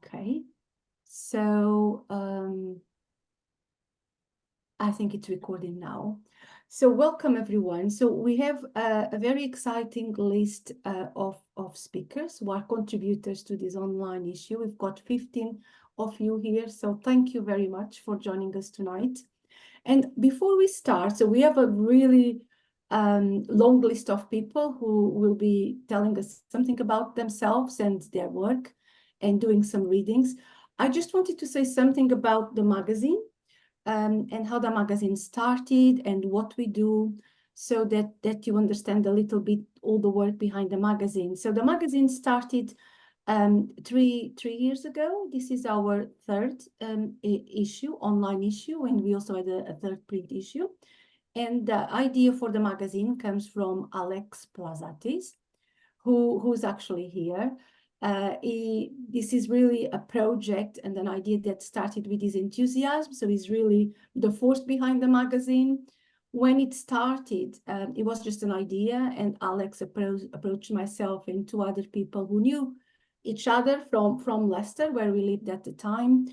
Okay, so I think it's recording now. So welcome everyone. So we have a very exciting list of speakers who are contributors to this online issue. We've got 15 of you here, so thank you very much for joining us tonight. And before we start, so we have a really long list of people who will be telling us something about themselves and their work and doing some readings. I just wanted to say something about the magazine and how the magazine started and what we do, so that you understand a little bit all the work behind the magazine. So the magazine started 3 years ago. This is our third issue, online issue, and we also had a third print issue. And the idea for the magazine comes from Alex Plazatis, who's actually here. This is really a project and an idea that started with his enthusiasm. So he's really the force behind the magazine. When it started, it was just an idea, and Alex approached myself and two other people who knew each other from Leicester, where we lived at the time.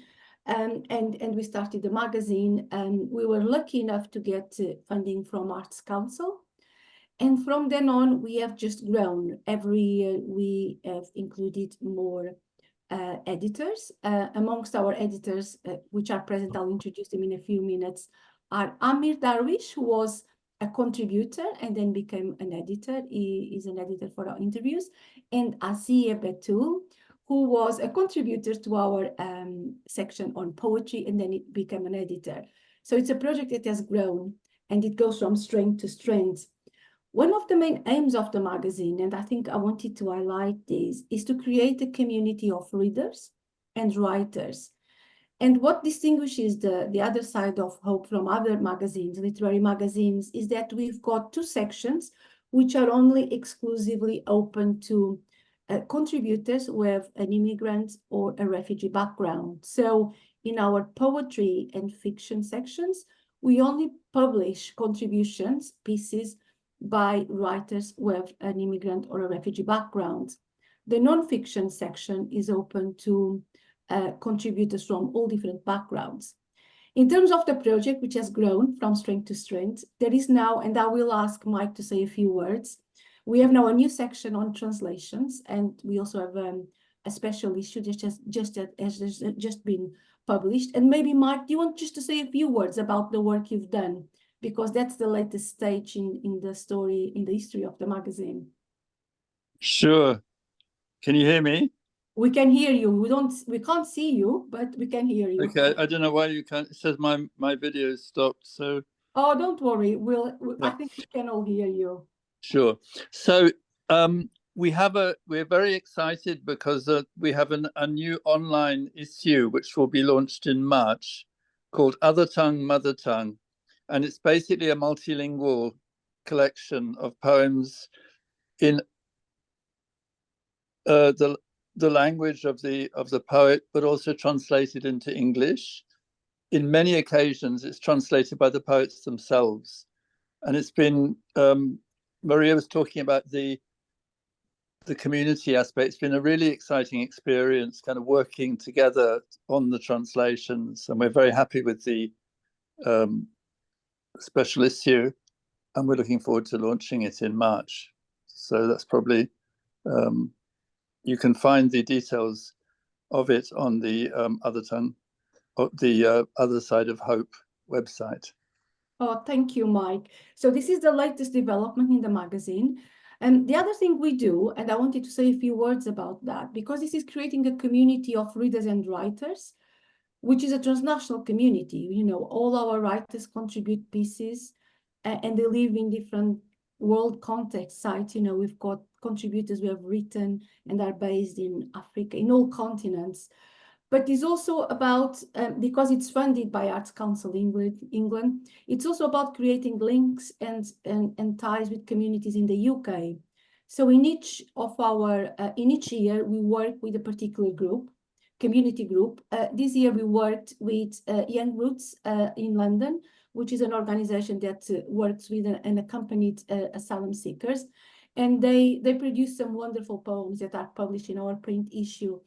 And we started the magazine, and we were lucky enough to get funding from Arts Council. And from then on, we have just grown. Every year, we have included more editors. Amongst our editors, which are present, I'll introduce them in a few minutes, are Amir Darwish, who was a contributor and then became an editor. He is an editor for our interviews. And Asiye Betül, who was a contributor to our section on poetry, and then it became an editor. So it's a project that has grown, and it goes from strength to strength. One of the main aims of the magazine, and I think I wanted to highlight this, is to create a community of readers and writers. And what distinguishes the other side of Hope from other magazines, literary magazines, is that we've got two sections which are only exclusively open to contributors who have an immigrant or a refugee background. So in our poetry and fiction sections, we only publish contributions, pieces, by writers who have an immigrant or a refugee background. The non-fiction section is open to contributors from all different backgrounds. In terms of the project, which has grown from strength to strength, there is now, and I will ask Mike to say a few words, we have now a new section on translations, and we also have a special issue that has just been published. And maybe, Mike, do you want just to say a few words about the work you've done? Because that's the latest stage in the story, in the history of the magazine. Sure. Can you hear me? We can hear you. We can't see you, but we can hear you. Okay, I don't know why you can't. It says my video is stopped. So. Oh, don't worry. Yeah. I think we can all hear you. Sure. So we're very excited because we have a new online issue which will be launched in March, called Other Tongue, Mother Tongue. And it's basically a multilingual collection of poems in the language of the poet, but also translated into English. In many occasions, it's translated by the poets themselves. And it's been, Maria was talking about the community aspect. It's been a really exciting experience, kind of working together on the translations. And we're very happy with the special issue, and we're looking forward to launching it in March. So that's probably, you can find the details of it on the Other Tongue, the Other Side of Hope website. Oh, thank you, Mike. So this is the latest development in the magazine. And the other thing we do, and I wanted to say a few words about that, because this is creating a community of readers and writers, which is a transnational community. You know, all our writers contribute pieces, and they live in different world context sites. You know, we've got contributors who have written and are based in Africa, in all continents. But it's also about, because it's funded by Arts Council England, it's also about creating links and ties with communities in the UK. So in each year, we work with a particular group, community group. This year we worked with Young Roots in London, which is an organization that works with and accompanied asylum seekers. And they produce some wonderful poems that are published in our print issue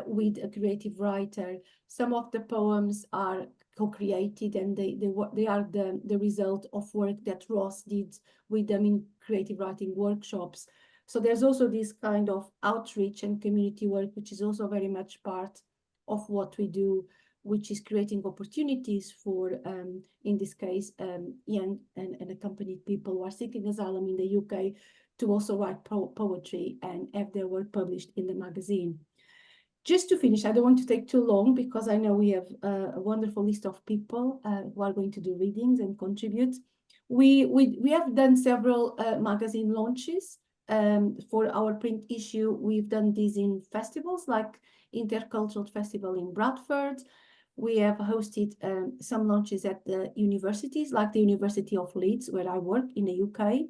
with a creative writer. Some of the poems are co-created, and they are the result of work that Ross did with them in creative writing workshops. So there's also this kind of outreach and community work, which is also very much part of what we do, which is creating opportunities for, in this case, young and accompanied people who are seeking asylum in the UK to also write poetry and have their work published in the magazine. Just to finish, I don't want to take too long because I know we have a wonderful list of people who are going to do readings and contribute. We have done several magazine launches for our print issue. We've done these in festivals like Intercultural Festival in Bradford. We have hosted some launches at the universities, like the University of Leeds, where I work in the UK,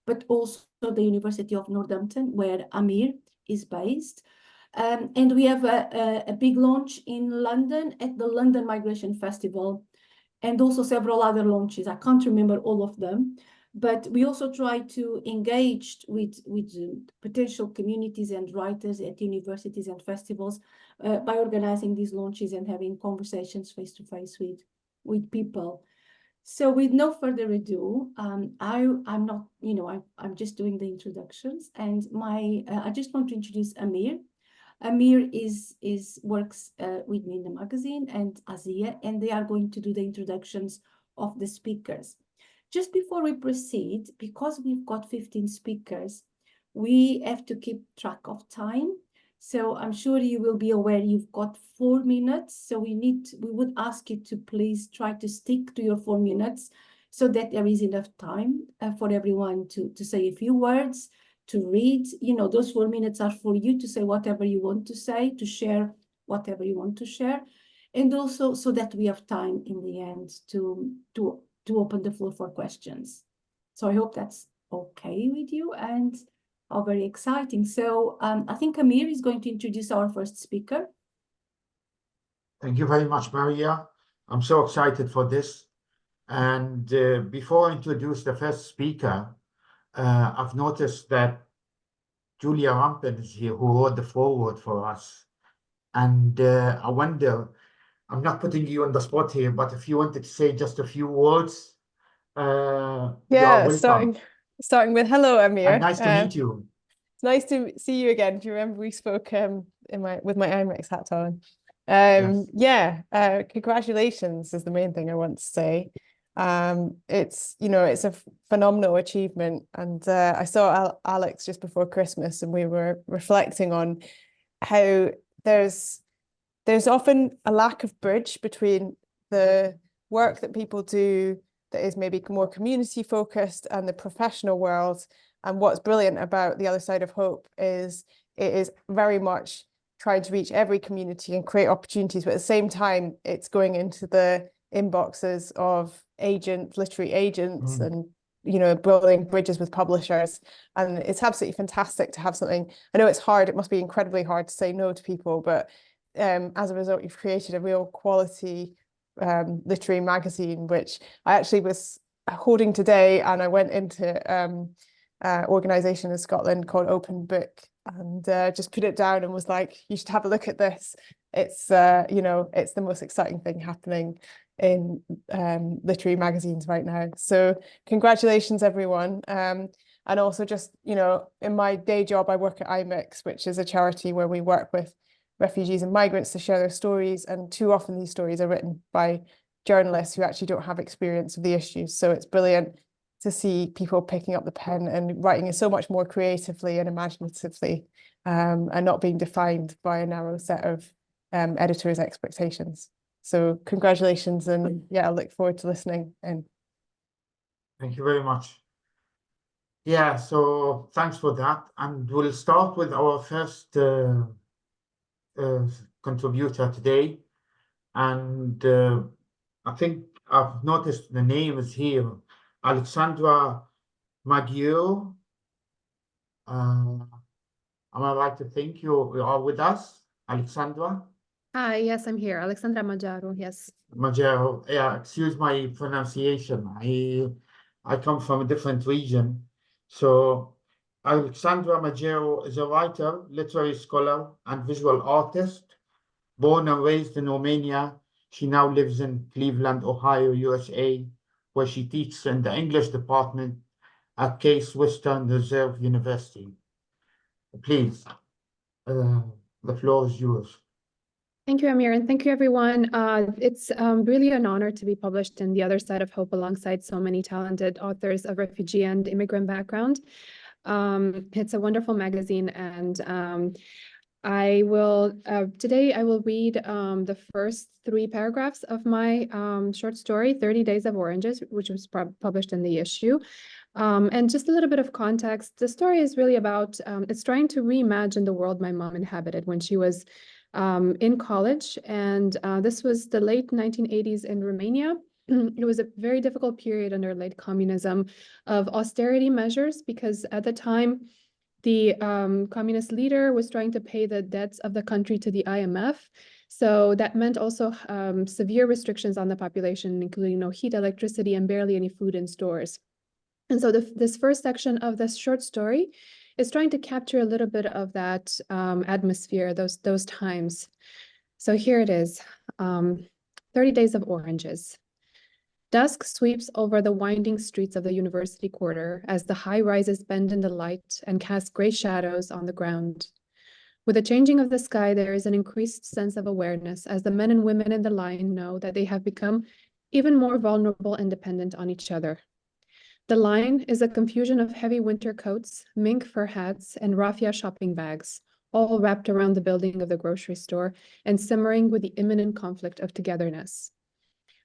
but also the University of Northampton, where Amir is based. And we have a big launch in London at the London Migration Festival, and also several other launches. I can't remember all of them, but we also try to engage with potential communities and writers at universities and festivals by organizing these launches and having conversations face-to-face with people. So with no further ado, I'm not, I'm just doing the introductions, and I just want to introduce Amir. Amir works with me in the magazine, and Asiye, and they are going to do the introductions of the speakers. Just before we proceed, because we've got 15 speakers, we have to keep track of time. So I'm sure you will be aware you've got 4 minutes. So we would ask you to please try to stick to your 4 minutes so that there is enough time for everyone to say a few words, to read. Those 4 minutes are for you to say whatever you want to say, to share whatever you want to share, and also so that we have time in the end to open the floor for questions. So I hope that's okay with you and very exciting. So I think Amir is going to introduce our first speaker. Thank you very much, Maria. I'm so excited for this. And before I introduce the first speaker, I've noticed that Julia Rampen is here, who wrote the foreword for us. And I wonder, I'm not putting you on the spot here, but if you wanted to say just a few words, you are welcome. Starting with hello, Amir. And nice to meet you. It's nice to see you again. Do you remember we spoke with my IMAX hat on? Yes. Congratulations is the main thing I want to say. It's a phenomenal achievement, and I saw Alex just before Christmas, and we were reflecting on how there's often a lack of bridge between the work that people do that is maybe more community focused and the professional world. And what's brilliant about The Other Side of Hope is it is very much trying to reach every community and create opportunities, but at the same time it's going into the inboxes of literary agents, and building bridges with publishers. And it's absolutely fantastic to have something. I know it's hard, it must be incredibly hard to say no to people, but as a result you've created a real quality literary magazine, which I actually was holding today, and I went into organisation in Scotland called Open Book, and just put it down and was like, you should have a look at this. It's it's the most exciting thing happening in literary magazines right now. So congratulations, everyone. And also just, in my day job, I work at IMIX, which is a charity where we work with refugees and migrants to share their stories. And too often these stories are written by journalists who actually don't have experience of the issues. So it's brilliant to see people picking up the pen and writing it so much more creatively and imaginatively, and not being defined by a narrow set of editors' expectations. So congratulations, and I look forward to listening. And thank you very much. Yeah, so thanks for that. And we'll start with our first contributor today. And I think I've noticed the name is here, Alexandra Magearu. Am I right to think you are with us, Alexandra? Hi, yes, I'm here. Alexandra Magearu, yes. Magearu, yeah, excuse my pronunciation. I come from a different region. So Alexandra Magearu is a writer, literary scholar, and visual artist. Born and raised in Romania, she now lives in Cleveland, Ohio, USA, where she teaches in the English department at Case Western Reserve University. Please, the floor is yours. Thank you, Amir, and thank you, everyone. It's really an honor to be published in The Other Side of Hope alongside so many talented authors of refugee and immigrant background. It's a wonderful magazine, and today I will read the first 3 paragraphs of my short story, 30 Days of Oranges, which was published in the issue. And just a little bit of context, the story is really about, it's trying to reimagine the world my mom inhabited when she was in college. And this was the late 1980s in Romania. It was a very difficult period under late communism of austerity measures, because at the time, the communist leader was trying to pay the debts of the country to the IMF. So that meant also severe restrictions on the population, including no heat, electricity, and barely any food in stores. And so this first section of this short story is trying to capture a little bit of that atmosphere, those times. So here it is, 30 Days of Oranges. Dusk sweeps over the winding streets of the university quarter as the high rises bend in the light and cast gray shadows on the ground. With the changing of the sky, there is an increased sense of awareness as the men and women in the line know that they have become even more vulnerable and dependent on each other. The line is a confusion of heavy winter coats, mink fur hats, and raffia shopping bags, all wrapped around the building of the grocery store and simmering with the imminent conflict of togetherness.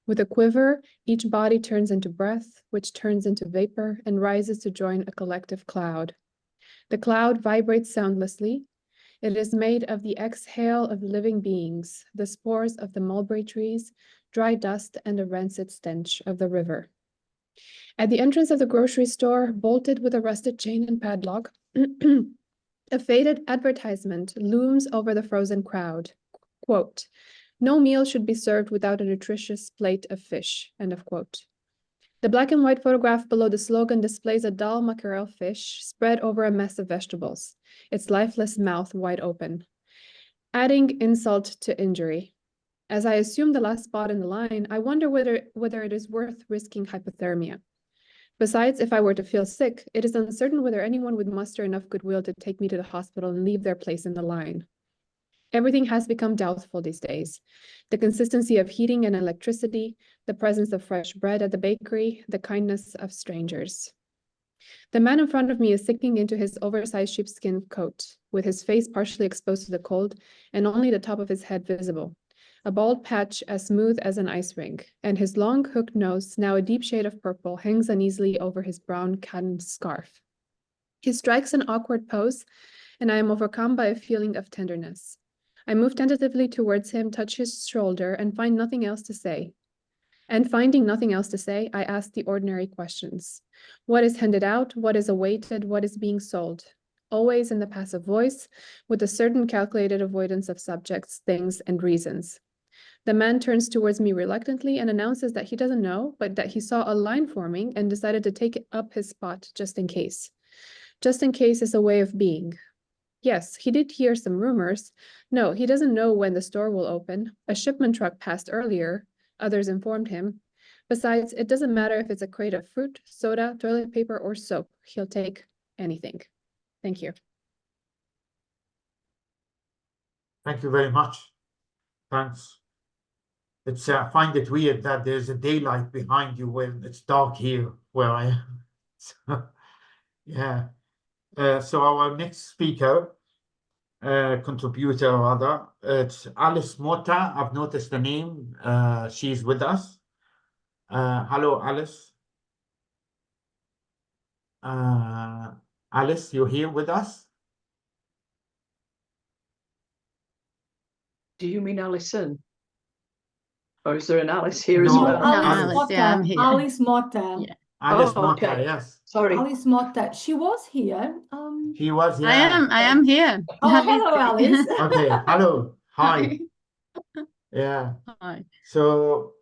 With a quiver, each body turns into breath, which turns into vapor and rises to join a collective cloud. The cloud vibrates soundlessly. It is made of the exhale of living beings, the spores of the mulberry trees, dry dust, and the rancid stench of the river. At the entrance of the grocery store, bolted with a rusted chain and padlock, a faded advertisement looms over the frozen crowd. Quote, "No meal should be served without a nutritious plate of fish," end of quote. The black and white photograph below the slogan displays a dull mackerel fish spread over a mess of vegetables, its lifeless mouth wide open, adding insult to injury. As I assume the last spot in the line, I wonder whether it is worth risking hypothermia. Besides, if I were to feel sick, it is uncertain whether anyone would muster enough goodwill to take me to the hospital and leave their place in the line. Everything has become doubtful these days. The consistency of heating and electricity, the presence of fresh bread at the bakery, the kindness of strangers. The man in front of me is sinking into his oversized sheepskin coat, with his face partially exposed to the cold and only the top of his head visible. A bald patch as smooth as an ice rink, and his long hooked nose, now a deep shade of purple, hangs uneasily over his brown cotton scarf. He strikes an awkward pose, and I am overcome by a feeling of tenderness. I move tentatively towards him, touch his shoulder, and find nothing else to say. And finding nothing else to say, I ask the ordinary questions. What is handed out? What is awaited? What is being sold? Always in the passive voice, with a certain calculated avoidance of subjects, things, and reasons. The man turns towards me reluctantly and announces that he doesn't know, but that he saw a line forming and decided to take up his spot just in case. Just in case is a way of being. Yes, he did hear some rumors. No, he doesn't know when the store will open. A shipment truck passed earlier, others informed him. Besides, it doesn't matter if it's a crate of fruit, soda, toilet paper, or soap. He'll take anything. Thank you. Thank you very much. Thanks. It's I find it weird that there's a daylight behind you when it's dark here where I am. So, yeah. So our next speaker, contributor rather, it's Alice Motta. I've noticed the name. She's with us. Hello, Alice. Alice, you're here with us? Do you mean Alison? Or is there an Alice here as No, well? Alice Alice. Motta. Yeah, I'm here. Alice Motta. Yeah. Alice Oh, Motta, okay. yes. Sorry. Alice Motta. She was here. She was, yeah. I am here. Oh, Happy hello, to- Alice. Okay, hello. Hi. Yeah. Hi. So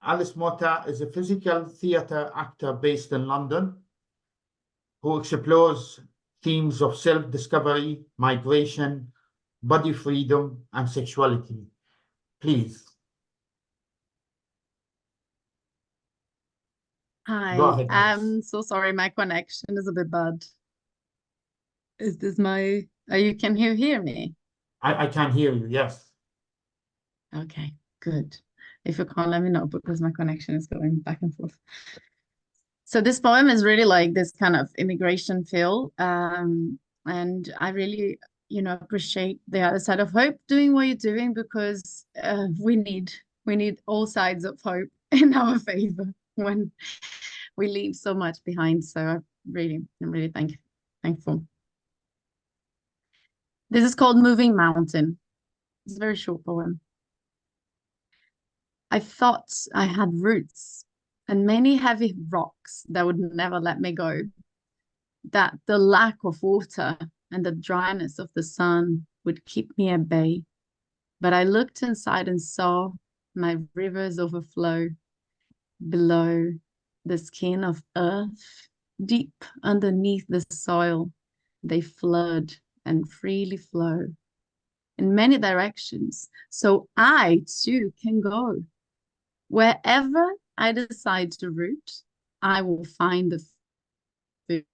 Alice Motta is a physical theatre actor based in London who explores themes of self-discovery, migration, body freedom, and sexuality. Please. Go Hi, ahead, Alice. I'm so sorry, my connection is a bit bad. Is this my, you can hear me? I can hear you, yes. Okay, good. If you can't, let me know because my connection is going back and forth. So this poem is really like this kind of immigration feel. And I really, appreciate the other side of hope doing what you're doing because we need all sides of hope in our favor when we leave so much behind. So I'm really thankful. This is called Moving Mountain. It's a very short poem. I thought I had roots and many heavy rocks that would never let me go, that the lack of water and the dryness of the sun would keep me at bay. But I looked inside and saw my rivers overflow below the skin of earth, deep underneath the soil. They flood and freely flow in many directions, so I too can go. Wherever I decide to root, I will find the food.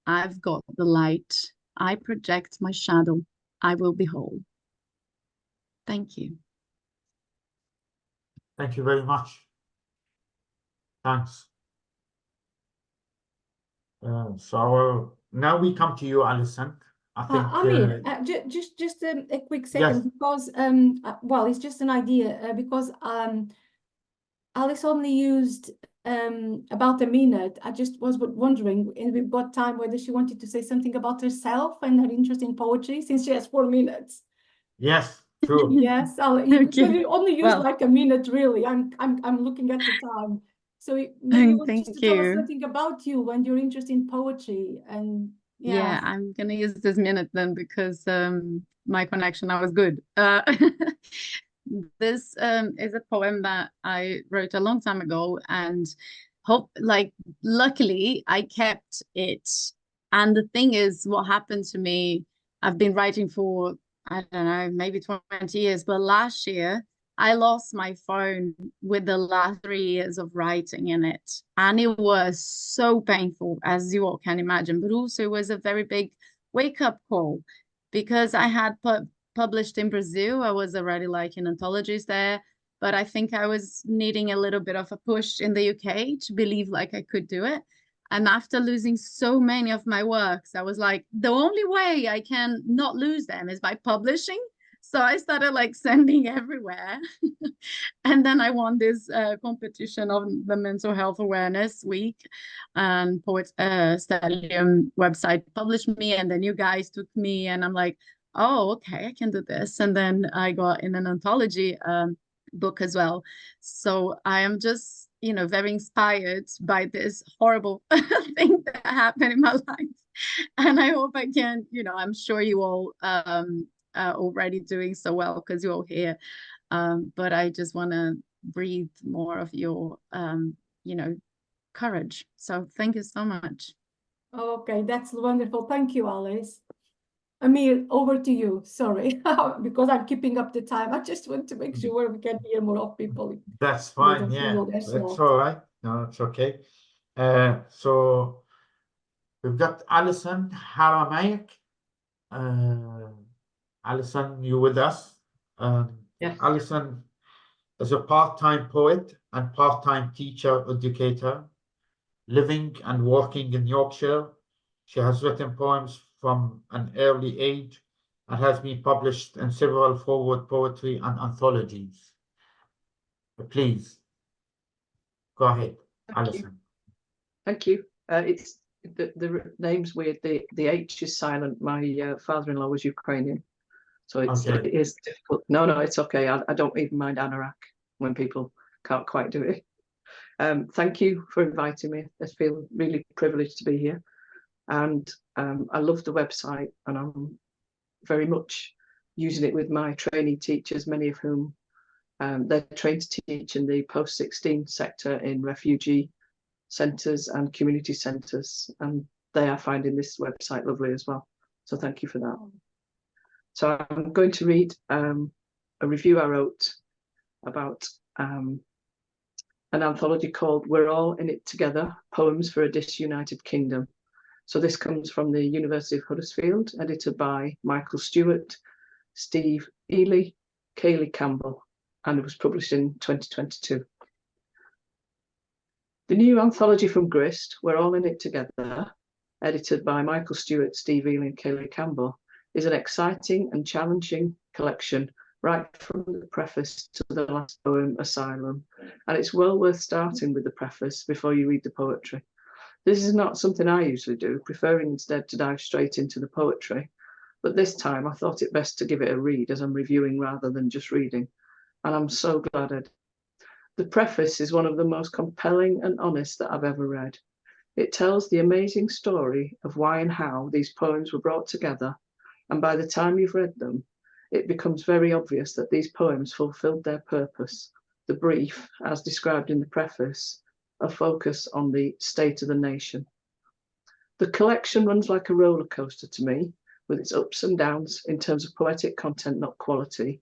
I've got the light. I project my shadow. I will be whole. Thank you. Thank you very much. Thanks. So now we come to you, Alison. I think Amir, just a quick second, yes. because well, it's just an idea because Alice only used about a minute. I just was wondering, and we've got time, whether she wanted to say something about herself and her interest in poetry, since she has 4 minutes. Yes, true. Yes, because you only use like a minute, really. I'm looking at the time. So maybe you want just to tell us something about you and your interest in poetry. And yeah, I'm gonna use this minute then because my connection now is good. This is a poem that I wrote a long time ago, and luckily I kept it. And the thing is, what happened to me, I've been writing for, I don't know, maybe 20 years, but last year I lost my phone with the last 3 years of writing in it. And it was so painful, as you all can imagine, but also it was a very big wake-up call because I had published in Brazil. I was already like in anthologies there, but I think I was needing a little bit of a push in the UK to believe like I could do it. And after losing so many of my works, I was like, the only way I can not lose them is by publishing. So I started like sending everywhere. And then I won this competition of the Mental Health Awareness Week, and Poets Stadium website published me, and then you guys took me, and I'm like, oh, okay, I can do this. And then I got in an anthology book as well. So I am just, very inspired by this horrible thing that happened in my life. And I hope I can, I'm sure you all are already doing so well because you're all here. But I just want to breathe more of your, courage. So thank you so much. Okay, that's wonderful. Thank you, Alice. Amir, over to you. Sorry, because I'm keeping up the time. I just want to make sure we can hear more of people. That's fine. Yeah, that's all right. No, it's okay. So we've got Alison Hramiak. Alison, you with us? Yes. Alison is a part-time poet and part-time teacher, educator, living and working in Yorkshire. She has written poems from an early age and has been published in several forward poetry and anthologies. Please, go ahead, Alison. Thank you. It's the name's weird. The H is silent. My father-in-law was Ukrainian, so it is difficult. No, it's okay. I don't even mind anorak when people can't quite do it. Thank you for inviting me. I feel really privileged to be here, and I love the website, and I'm very much using it with my trainee teachers, many of whom they're trained to teach in the post-16 sector in refugee centres and community centres, and they are finding this website lovely as well. So thank you for that. So I'm going to read a review I wrote about an anthology called We're All in It Together, Poems for a Disunited Kingdom. So this comes from the University of Huddersfield, edited by Michael Stewart, Steve Ely, Kayleigh Campbell, and it was published in 2022. The new anthology from Grist, We're All in It Together, edited by Michael Stewart, Steve Ely, and Kayleigh Campbell, is an exciting and challenging collection right from the preface to the last poem, Asylum, and it's well worth starting with the preface before you read the poetry. This is not something I usually do, preferring instead to dive straight into the poetry, but this time I thought it best to give it a read as I'm reviewing rather than just reading, and I'm so glad I did. The preface is one of the most compelling and honest that I've ever read. It tells the amazing story of why and how these poems were brought together, and by the time you've read them, it becomes very obvious that these poems fulfilled their purpose, the brief, as described in the preface, a focus on the state of the nation. The collection runs like a roller coaster to me, with its ups and downs in terms of poetic content, not quality.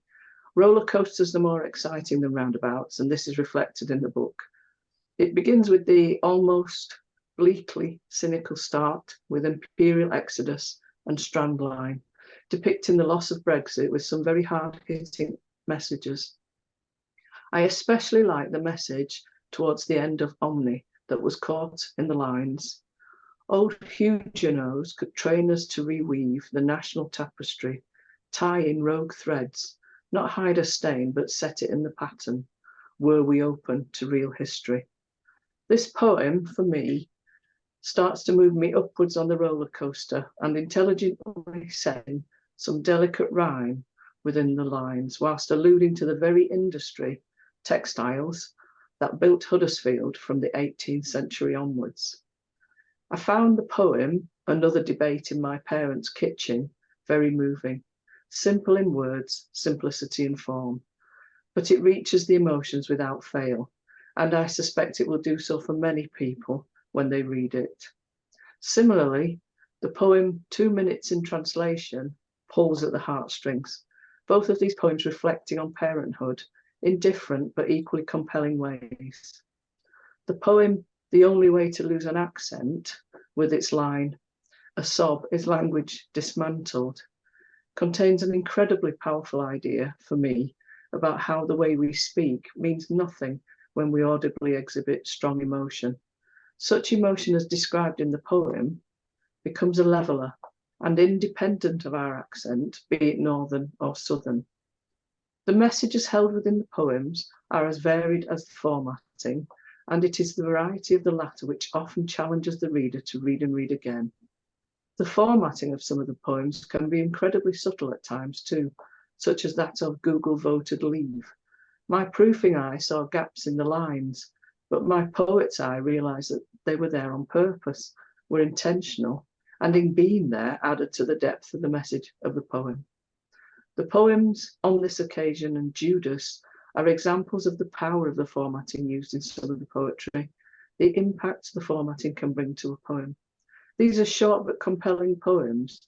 Roller coasters are more exciting than roundabouts, and this is reflected in the book. It begins with the almost bleakly cynical start with Imperial Exodus and Strandline, depicting the loss of Brexit with some very hard-hitting messages. I especially like the message towards the end of Omni that was caught in the lines. Old Huguenots could train us to reweave the national tapestry, tie in rogue threads, not hide a stain, but set it in the pattern, were we open to real history. This poem, for me, starts to move me upwards on the roller coaster and intelligently setting some delicate rhyme within the lines, whilst alluding to the very industry, textiles, that built Huddersfield from the 18th century onwards. I found the poem, Another Debate in My Parents' Kitchen, very moving. Simple in words, simplicity in form, but it reaches the emotions without fail, and I suspect it will do so for many people when they read it. Similarly, the poem 2 Minutes in Translation pulls at the heartstrings, both of these poems reflecting on parenthood in different but equally compelling ways. The poem The Only Way to Lose an Accent, with its line, a sob is language dismantled, contains an incredibly powerful idea for me about how the way we speak means nothing when we audibly exhibit strong emotion. Such emotion as described in the poem becomes a leveller and independent of our accent, be it northern or southern. The messages held within the poems are as varied as the formatting, and it is the variety of the latter which often challenges the reader to read and read again. The formatting of some of the poems can be incredibly subtle at times too, such as that of Google voted leave. My proofing eye saw gaps in the lines, but my poet's eye realised that they were there on purpose, were intentional, and in being there added to the depth of the message of the poem. The poems On This Occasion and Judas are examples of the power of the formatting used in some of the poetry, the impact the formatting can bring to a poem. These are short but compelling poems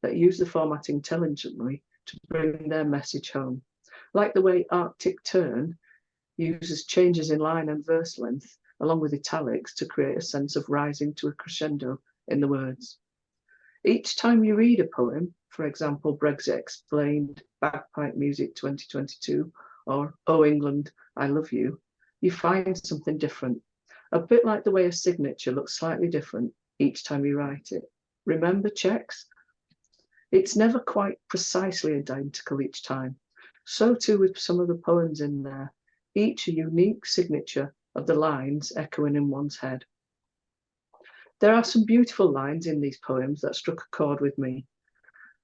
that use the formatting intelligently to bring their message home, like the way Arctic Tern uses changes in line and verse length, along with italics, to create a sense of rising to a crescendo in the words. Each time you read a poem, for example, Brexit Explained, Bagpipe Music 2022, or Oh England, I Love You, you find something different, a bit like the way a signature looks slightly different each time you write it. Remember checks? It's never quite precisely identical each time. So too with some of the poems in there, each a unique signature of the lines echoing in one's head. There are some beautiful lines in these poems that struck a chord with me.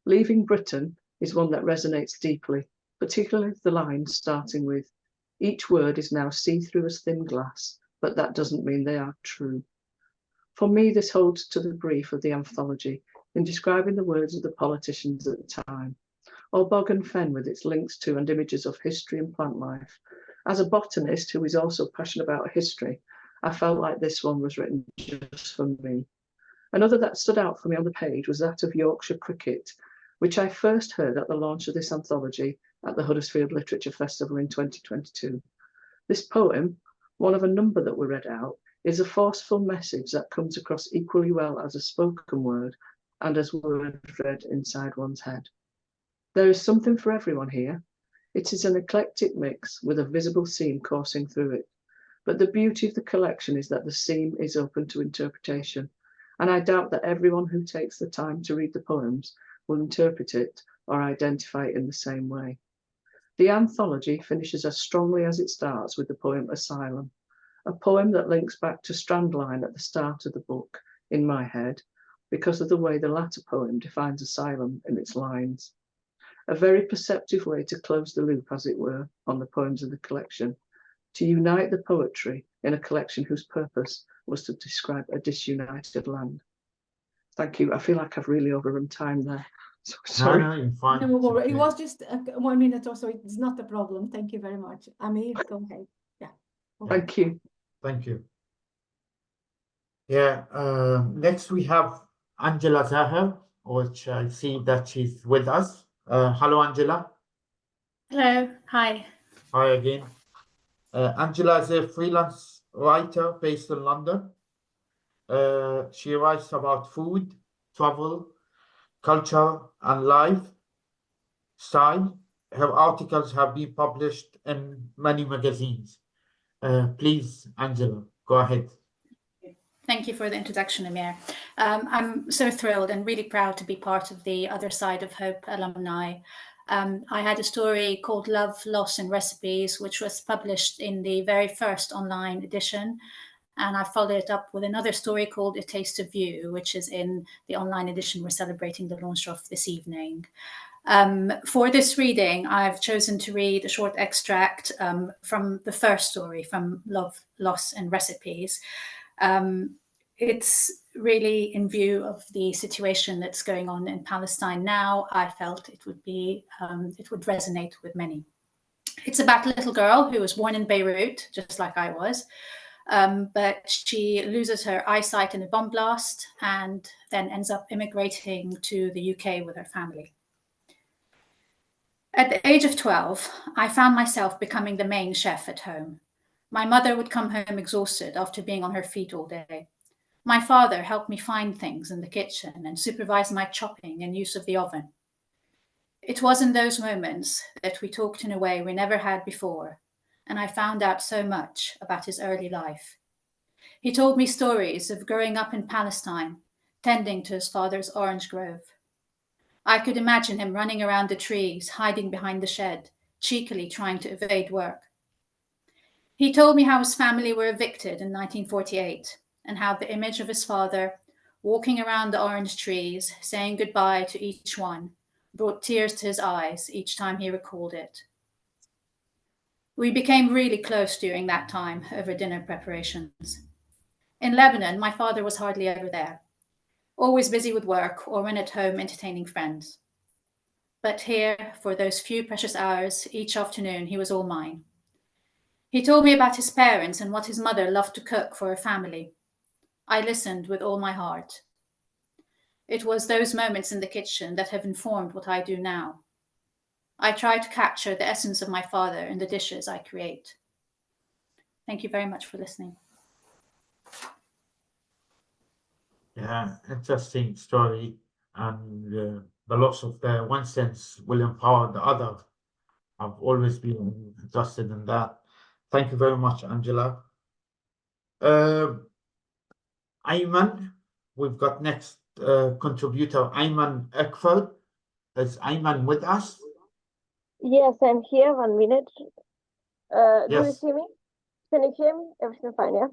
Leaving Britain is one that resonates deeply, particularly the lines starting with, each word is now see-through as thin glass, but that doesn't mean they are true. For me, this holds to the brief of the anthology in describing the words of the politicians at the time, or Bog and Fen with its links to and images of history and plant life. As a botanist who is also passionate about history, I felt like this one was written just for me. Another that stood out for me on the page was that of Yorkshire cricket, which I first heard at the launch of this anthology at the Huddersfield Literature Festival in 2022. This poem, one of a number that were read out, is a forceful message that comes across equally well as a spoken word and as words read inside one's head. There is something for everyone here. It is an eclectic mix with a visible seam coursing through it. But the beauty of the collection is that the seam is open to interpretation, and I doubt that everyone who takes the time to read the poems will interpret it or identify it in the same way. The anthology finishes as strongly as it starts with the poem Asylum, a poem that links back to Strandline at the start of the book in my head because of the way the latter poem defines asylum in its lines. A very perceptive way to close the loop, as it were, on the poems of the collection, to unite the poetry in a collection whose purpose was to describe a disunited land. Thank you. I feel like I've really overrun time there. So sorry. No, you're fine. No, It's it okay. was just 1 minute or so. It's not a problem. Thank you very much. Amir, go ahead. Yeah. Okay. Thank you. Thank you. Yeah, next we have Angela Zaher, which I see that she's with us. Hello, Angela. Hello, hi. Hi again. Angela is a freelance writer based in London. She writes about food, travel, culture, and lifestyle. Her articles have been published in many magazines. Please, Angela, go ahead. Thank you for the introduction, Amir. I'm so thrilled and really proud to be part of the Other Side of Hope alumni. I had a story called Love, Loss and Recipes, which was published in the very first online edition. And I followed it up with another story called A Taste of You, which is in the online edition we're celebrating the launch of this evening. For this reading, I've chosen to read a short extract from the first story, from Love, Loss and Recipes. It's really in view of the situation that's going on in Palestine now. I felt it would be, it would resonate with many. It's about a little girl who was born in Beirut, just like I was, but she loses her eyesight in a bomb blast and then ends up immigrating to the UK with her family. At the age of 12, I found myself becoming the main chef at home. My mother would come home exhausted after being on her feet all day. My father helped me find things in the kitchen and supervised my chopping and use of the oven. It was in those moments that we talked in a way we never had before, and I found out so much about his early life. He told me stories of growing up in Palestine, tending to his father's orange grove. I could imagine him running around the trees, hiding behind the shed, cheekily trying to evade work. He told me how his family were evicted in 1948 and how the image of his father walking around the orange trees, saying goodbye to each one, brought tears to his eyes each time he recalled it. We became really close during that time over dinner preparations. In Lebanon, my father was hardly ever there, always busy with work or when at home entertaining friends. But here, for those few precious hours each afternoon, he was all mine. He told me about his parents and what his mother loved to cook for her family. I listened with all my heart. It was those moments in the kitchen that have informed what I do now. I try to capture the essence of my father in the dishes I create. Thank you very much for listening. Yeah, interesting story. And the loss of the one sense will empower the other. I've always been interested in that. Thank you very much, Angela. Ayman, we've got next contributor, Ayman Eckford. Is Ayman with us? Yes, I'm here. 1 minute. Do you Yes. see me? Can you hear me? Everything fine, yeah?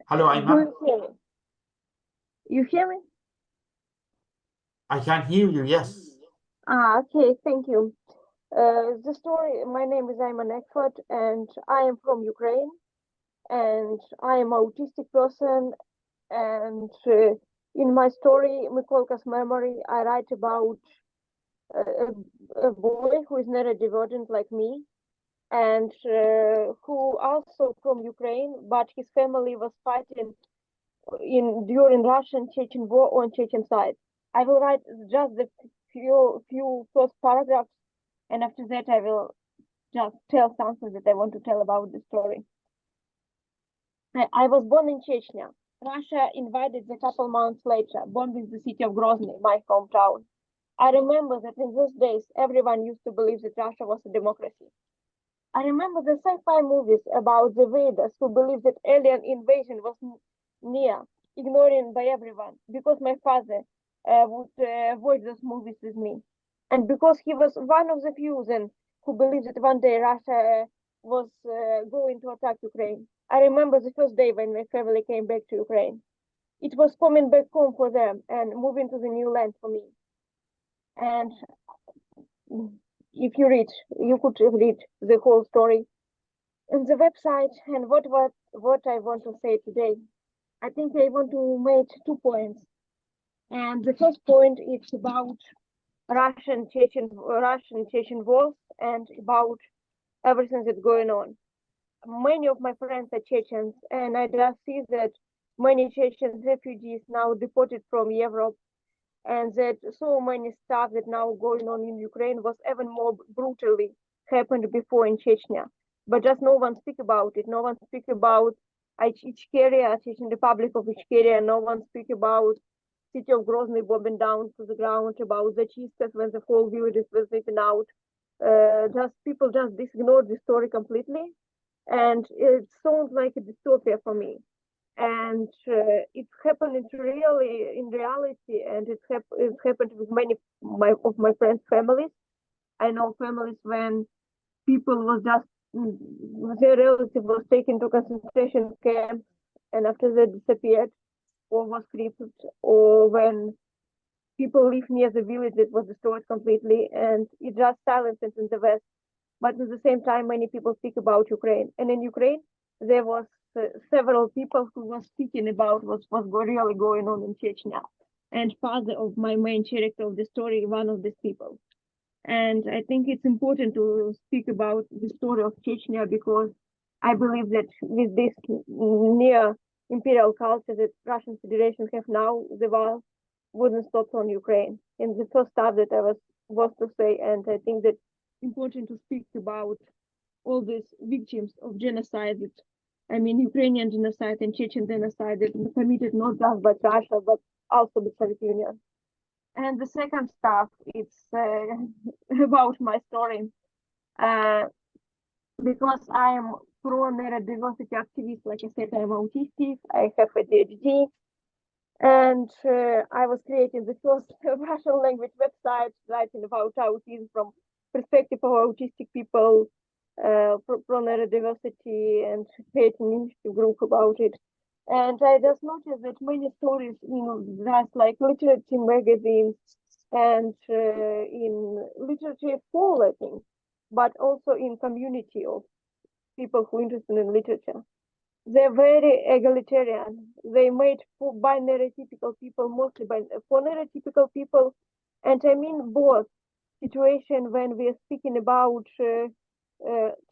Hello, Do Ayman. you hear me? You hear me? I can hear you, yes. Okay, thank you. The story, my name is Ayman Eckford, and I am from Ukraine, and I am an autistic person, and in my story, Mikolka's Memory, I write about a boy who is neurodivergent like me, and who also from Ukraine, but his family was fighting during Russian-Chechen war on Chechen side. I will write just the few first paragraphs, and after that I will just tell something that I want to tell about the story. I was born in Chechnya. Russia invaded a couple months later, bombing the city of Grozny, my hometown. I remember that in those days, everyone used to believe that Russia was a democracy. I remember the sci-fi movies about the invaders who believed that alien invasion was near, ignored by everyone, because my father would watch those movies with me. And because he was one of the few then who believed that one day Russia was going to attack Ukraine. I remember the first day when my family came back to Ukraine. It was coming back home for them and moving to the new land for me. And if you read, you could read the whole story on the website. And what I want to say today, I think I want to make 2 points. And the first point is about Russian-Chechen wars and about everything that's going on. Many of my friends are Chechens, and I just see that many Chechen refugees now deported from Europe, and that so many stuff that now going on in Ukraine was even more brutally happened before in Chechnya. But just no one speak about it. No one speak about Ichkeria, Chechen Republic of Ichkeria. No one speak about city of Grozny bombing down to the ground, about the Chiskas when the whole villages was taken out. People just ignored the story completely. And it sounds like a dystopia for me. And it happened in reality, and it happened with many of my friends' families. I know families when people was just, their relative was taken to concentration camps, and after they disappeared or was crippled, or when people live near the village that was destroyed completely, and it just silenced in the West. But at the same time, many people speak about Ukraine. And in Ukraine, there was several people who were speaking about what was really going on in Chechnya. And father of my main character of the story, one of these people. And I think it's important to speak about the story of Chechnya because I believe that with this near imperial culture that Russian Federation have now, the war wouldn't stop on Ukraine. And the first stuff that I was to say, and I think that important to speak about all these victims of genocide, Ukrainian genocide and Chechen genocide that were committed not just by Russia, but also the Soviet Union. And the second stuff, it's about my story. Because I am pro-neurodiversity activist, like I said, I'm autistic, I have ADHD, and I was creating the first Russian language website writing about autism from perspective of autistic people, pro-neurodiversity, and creating an initiative group about it. And I just noticed that many stories in just like literature magazines and in literature school, I think, but also in community of people who are interested in literature. They're very egalitarian. They made for binary typical people, mostly for neurotypical people, and I mean both situation when we are speaking about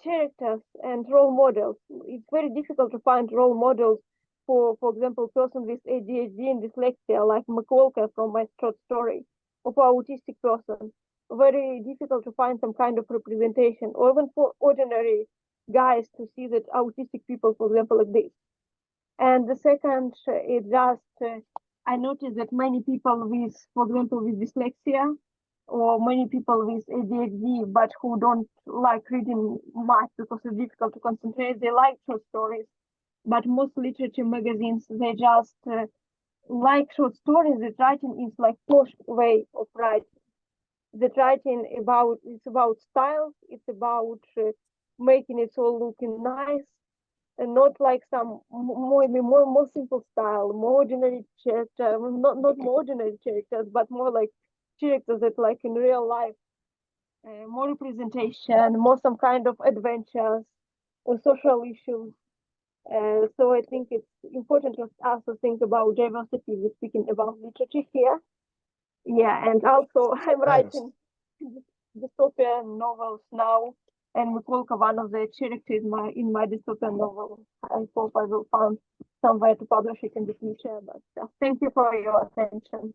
characters and role models. It's very difficult to find role models for example, person with ADHD and dyslexia, like McWalker from my short story, or for autistic person. Very difficult to find some kind of representation, or even for ordinary guys to see that autistic people, for example, like this. And the second is just, I noticed that many people with, for example, with dyslexia, or many people with ADHD, but who don't like reading much because it's difficult to concentrate, they like short stories. But most literature magazines, they just like short stories. That writing is like posh way of writing. That writing it's about styles. It's about making it all looking nice, and not like some more simple style, more ordinary character. Not more ordinary characters, but more like characters that like in real life. More representation, more some kind of adventures or social issues. So I think it's important to also think about diversity. We're speaking about literature here. Yeah, and also I'm writing dystopian novels now, and Mikolka, one of the characters in my dystopian novel. I hope I will find some way to publish it in the future. But thank you for your attention.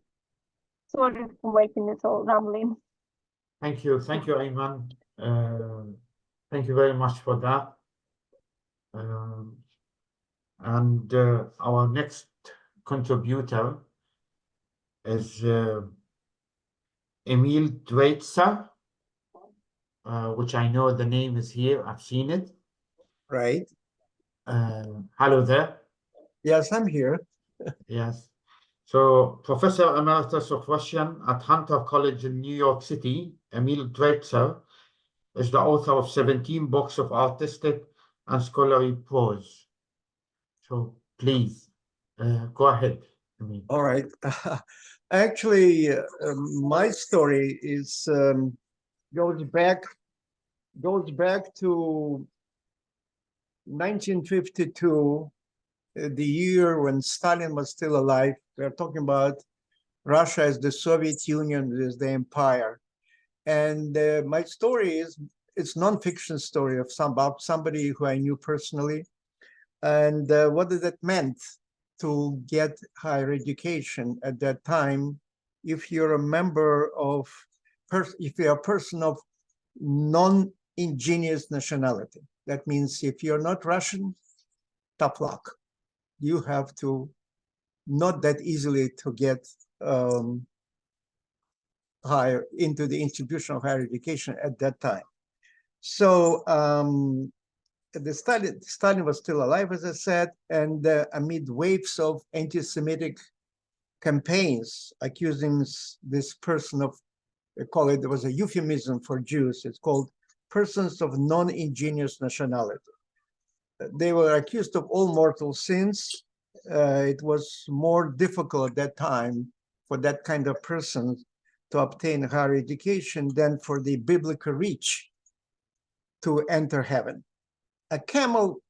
Sorry for making it all rambling. Thank you, Ayman. Thank you very much for that. And our next contributor is Emil Draitser, which I know the name is here. I've seen it. Right. Hello there. Yes, I'm here. Yes. So, Professor Emeritus of Russian at Hunter College in New York City, Emil Draitser, is the author of 17 books of artistic and scholarly prose. So, please, go ahead, Emil. All right. Actually, my story is goes back to 1952, the year when Stalin was still alive. We're talking about Russia as the Soviet Union, as the empire. And my story it's non-fiction story about somebody who I knew personally. And what that meant to get higher education at that time, if you're a member of, if you're a person of non-indigenous nationality. That means if you're not Russian, tough luck. You have to not that easily to get higher into the institution of higher education at that time. So Stalin was still alive, as I said, and amid waves of anti-Semitic campaigns accusing this person of, there was a euphemism for Jews, it's called persons of non-indigenous nationality. They were accused of all mortal sins. It was more difficult at that time for that kind of person to obtain higher education than for the biblical rich to enter heaven. A camel,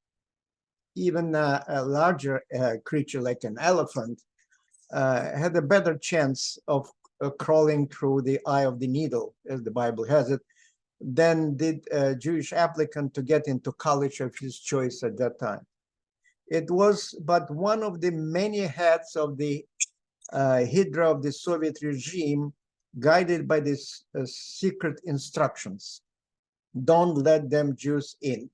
even a larger creature like an elephant, had a better chance of crawling through the eye of the needle, as the Bible has it, than did a Jewish applicant to get into college of his choice at that time. It was but one of the many heads of the Hydra of the Soviet regime, guided by these secret instructions. Don't let them Jews in.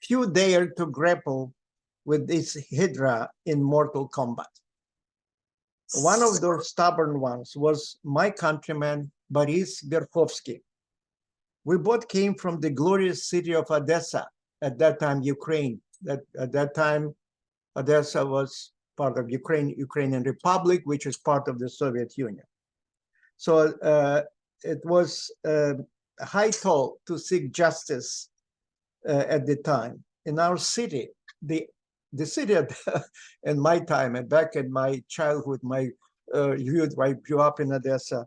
Few dared to grapple with this Hydra in mortal combat. One of those stubborn ones was my countryman, Boris Berkhovsky. We both came from the glorious city of Odessa, at that time Ukraine. At that time, Odessa was part of Ukrainian Republic, which is part of the Soviet Union. So it was a high toll to seek justice at the time. In our city, the city in my time and back in my childhood, my youth, I grew up in Odessa,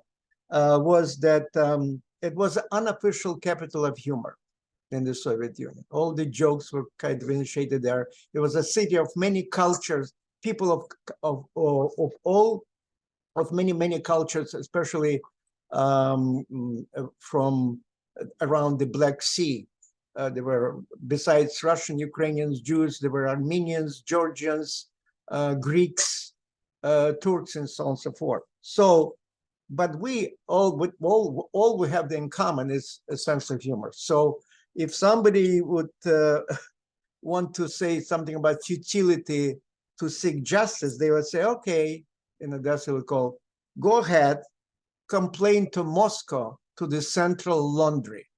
was that it was an unofficial capital of humor in the Soviet Union. All the jokes were kind of initiated there. It was a city of many cultures, people of many cultures, especially from around the Black Sea. There were, besides Russian, Ukrainians, Jews, there were Armenians, Georgians, Greeks, Turks, and so on and so forth. So, but we all we have in common is a sense of humor. So if somebody would want to say something about futility to seek justice, they would say, okay, in Odessa we call, go ahead, complain to Moscow, to the central laundry.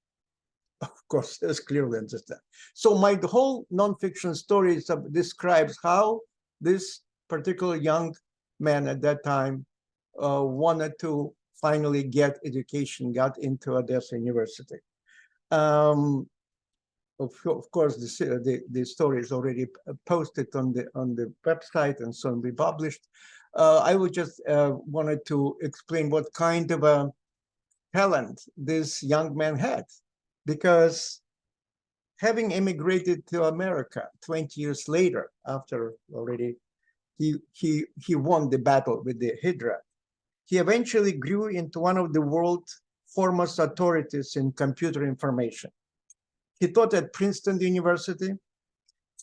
Of course, that's clearly understand. So my whole nonfiction story describes how this particular young man at that time wanted to finally get education, got into Odessa University. Of course, the story is already posted on the website and so on, be published. I would just wanted to explain what kind of a talent this young man had, because having immigrated to America 20 years later, after already he won the battle with the Hydra, he eventually grew into one of the world's foremost authorities in computer information. He taught at Princeton University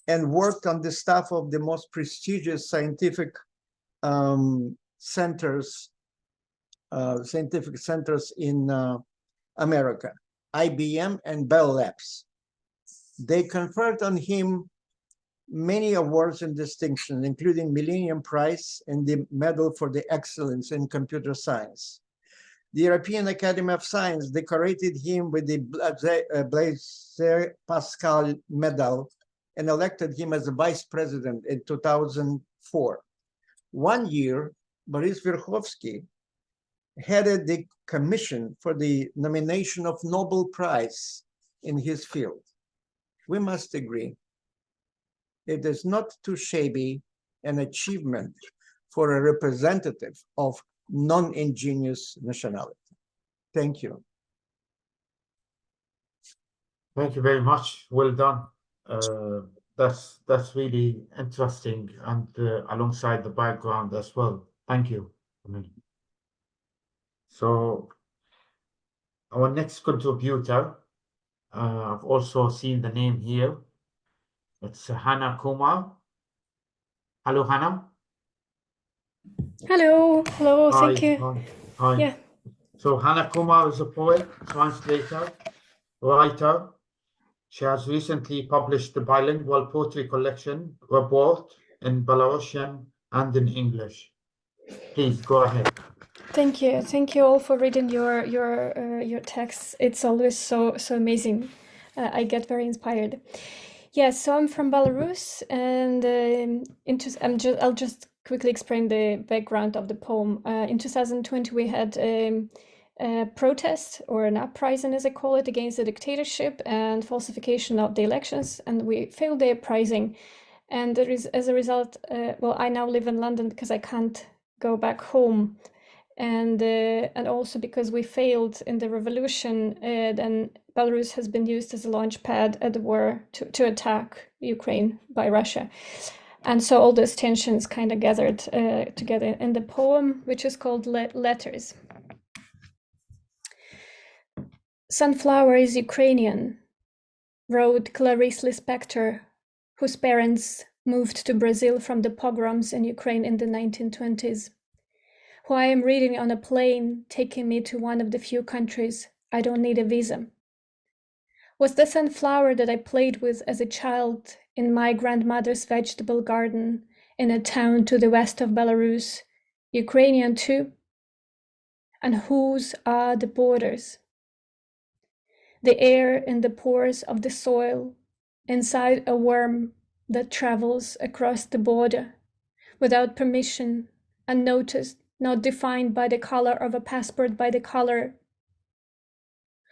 and worked on the staff of the most prestigious scientific centers in America, IBM and Bell Labs. They conferred on him many awards and distinctions, including Millennium Prize and the Medal for the Excellence in Computer Science. The European Academy of Science decorated him with the Blaise Pascal Medal and elected him as a vice president in 2004. One year, Boris Verkhovsky headed the commission for the nomination of Nobel Prize in his field. We must agree, it is not too shabby an achievement for a representative of non-ingenious nationality. Thank you. Thank you very much. Well done. That's really interesting, and alongside the background as well. Thank you. So our next contributor, I've also seen the name here. It's Hanna Komar. Hello, Hanna. Hello, hello, Hi, thank you. Hi. Yeah. So Hanna Komar is a poet, translator, writer. She has recently published the bilingual poetry collection, Report, in Belarusian and in English. Please go ahead. Thank you all for reading your texts. It's always so amazing. I get very inspired. Yeah, so I'm from Belarus, and I'll just quickly explain the background of the poem. In 2020, we had a protest, or an uprising as I call it, against the dictatorship and falsification of the elections, and we failed the uprising. And there is, as a result, well, I now live in London because I can't go back home, and also because we failed in the revolution, then Belarus has been used as a launch pad at the war to attack Ukraine by Russia. And so all those tensions kind of gathered together in the poem, which is called Letters. Sunflower is Ukrainian, wrote Clarice Lispector, whose parents moved to Brazil from the pogroms in Ukraine in the 1920s. Who I am reading on a plane taking me to one of the few countries I don't need a visa. Was the sunflower that I played with as a child in my grandmother's vegetable garden in a town to the west of Belarus Ukrainian too? And whose are the borders? The air in the pores of the soil, inside a worm that travels across the border, without permission, unnoticed, not defined by the color of a passport, by the color.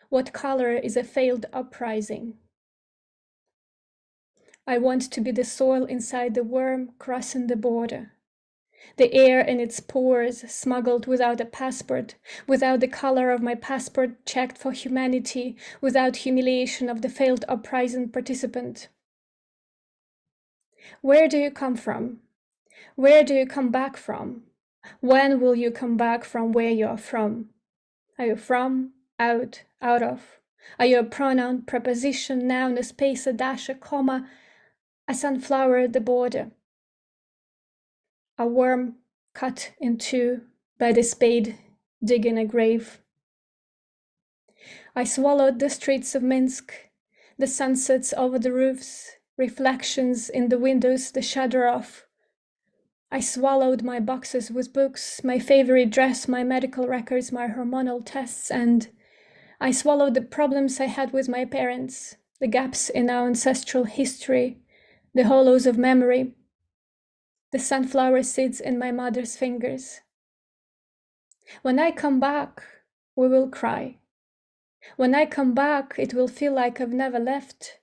What color is a failed uprising? I want to be the soil inside the worm crossing the border. The air in its pores smuggled without a passport, without the color of my passport checked for humanity, without humiliation of the failed uprising participant. Where do you come from? Where do you come back from? When will you come back from where you are from? Are you from, out, out of? Are you a pronoun, preposition, noun, a space, a dash, a comma, a sunflower at the border? A worm cut in two by the spade digging a grave. I swallowed the streets of Minsk, the sunsets over the roofs, reflections in the windows, the shudder of. I swallowed my boxes with books, my favorite dress, my medical records, my hormonal tests, and I swallowed the problems I had with my parents, the gaps in our ancestral history, the hollows of memory, the sunflower seeds in my mother's fingers. When I come back, we will cry. When I come back, it will feel like I've never left.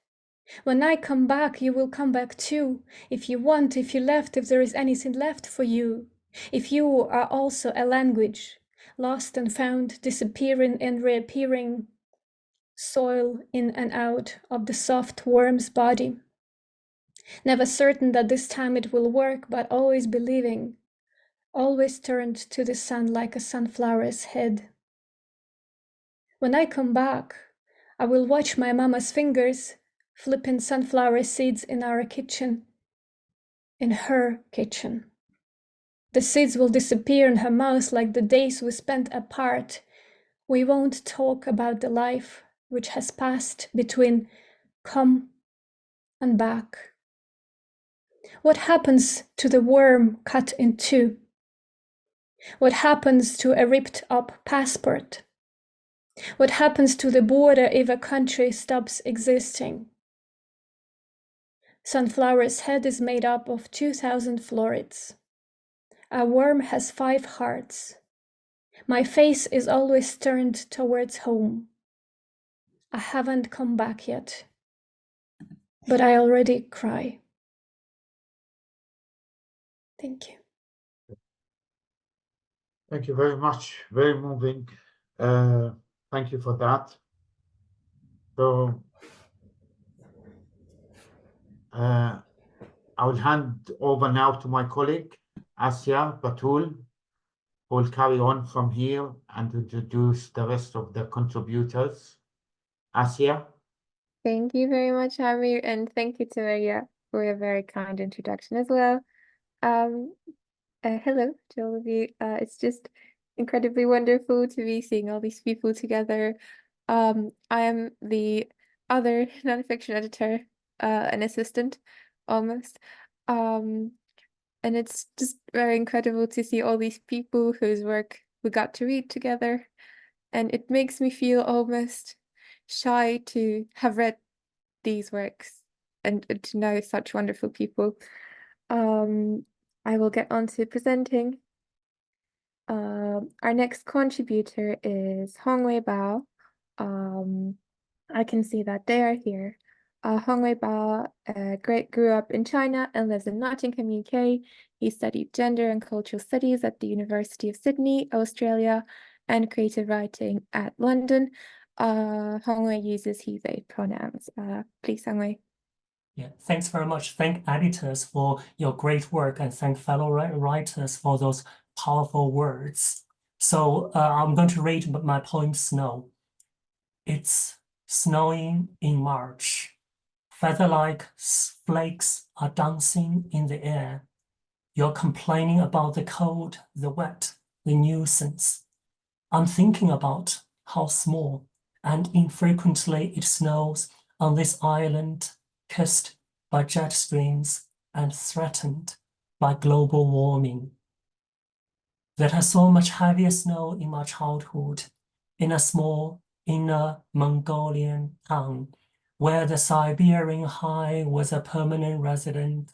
When I come back, you will come back too. If you want, if you left, if there is anything left for you. If you are also a language, lost and found, disappearing and reappearing, soil in and out of the soft worm's body. Never certain that this time it will work, but always believing, always turned to the sun like a sunflower's head. When I come back, I will watch my mama's fingers flipping sunflower seeds in our kitchen, in her kitchen. The seeds will disappear in her mouth like the days we spent apart. We won't talk about the life which has passed between come and back. What happens to the worm cut in two? What happens to a ripped up passport? What happens to the border if a country stops existing? Sunflower's head is made up of 2,000 florids. A worm has 5 hearts. My face is always turned towards home. I haven't come back yet, but I already cry. Thank you. Thank you very much. Very moving. Thank you for that. So I will hand over now to my colleague, Asiye Betül, who will carry on from here and introduce the rest of the contributors. Asiye? Thank you very much, Amir, and thank you to Maria for a very kind introduction as well. Hello to all of you. It's just incredibly wonderful to be seeing all these people together. I am the other nonfiction editor, an assistant almost. And it's just very incredible to see all these people whose work we got to read together. And it makes me feel almost shy to have read these works and to know such wonderful people. I will get on to presenting. Our next contributor is Hongwei Bao. I can see that they are here. Hongwei Bao grew up in China and lives in Nottingham, UK. He studied gender and cultural studies at the University of Sydney, Australia, and creative writing at London. Hongwei uses he, they pronouns. Please, Hongwei. Yeah, thanks very much. Thank editors for your great work and thank fellow writers for those powerful words. So I'm going to read my poem, Snow. It's snowing in March. Feather-like flakes are dancing in the air. You're complaining about the cold, the wet, the nuisance. I'm thinking about how small and infrequently it snows on this island, kissed by jet streams and threatened by global warming. That I saw much heavier snow in my childhood, in a small inner Mongolian town, where the Siberian high was a permanent resident,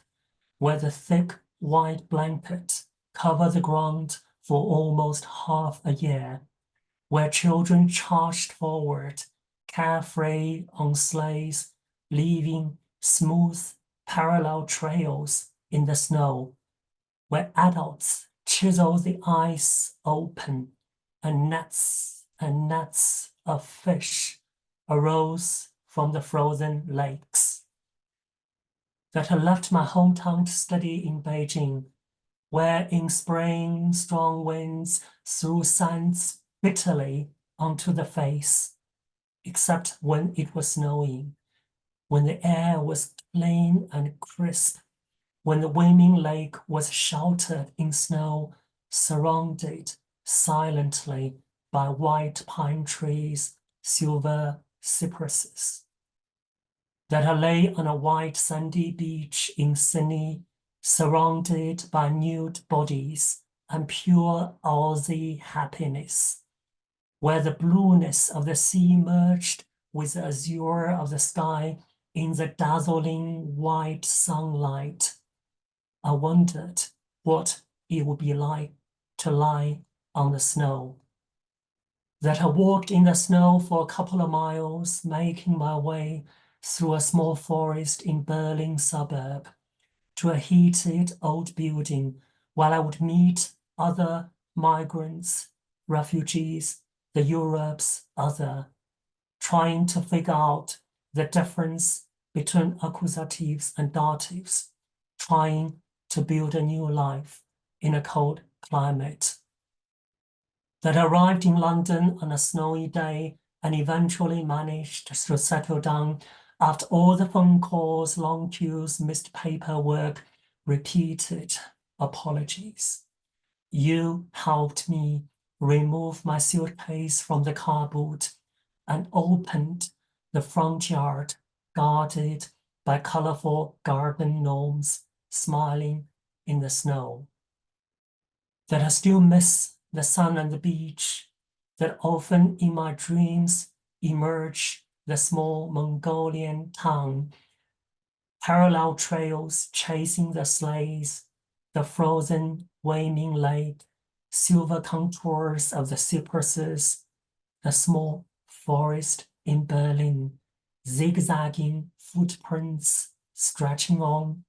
where the thick white blanket covered the ground for almost half a year, where children charged forward, carefree on sleighs, leaving smooth, parallel trails in the snow, where adults chisel the ice open, and nets of fish arose from the frozen lakes. That I left my hometown to study in Beijing, where in spring strong winds threw sands bitterly onto the face, except when it was snowing, when the air was clean and crisp, when the Weiming Lake was sheltered in snow, surrounded silently by white pine trees, silver cypresses. That I lay on a white sandy beach in Sydney, surrounded by nude bodies and pure Aussie happiness, where the blueness of the sea merged with the azure of the sky in the dazzling white sunlight. I wondered what it would be like to lie on the snow. That I walked in the snow for a couple of miles, making my way through a small forest in Berlin suburb to a heated old building, while I would meet other migrants, refugees, the Europe's other, trying to figure out the difference between accusatives and datives, trying to build a new life in a cold climate. That I arrived in London on a snowy day and eventually managed to settle down after all the phone calls, long queues, missed paperwork, repeated apologies. You helped me remove my suitcase from the car boot and opened the front yard, guarded by colorful garden gnomes smiling in the snow. That I still miss the sun and the beach, that often in my dreams emerge the small Mongolian town, parallel trails chasing the sleighs, the frozen waning lake, silver contours of the cypresses, the small forest in Berlin, zigzagging footprints stretching on,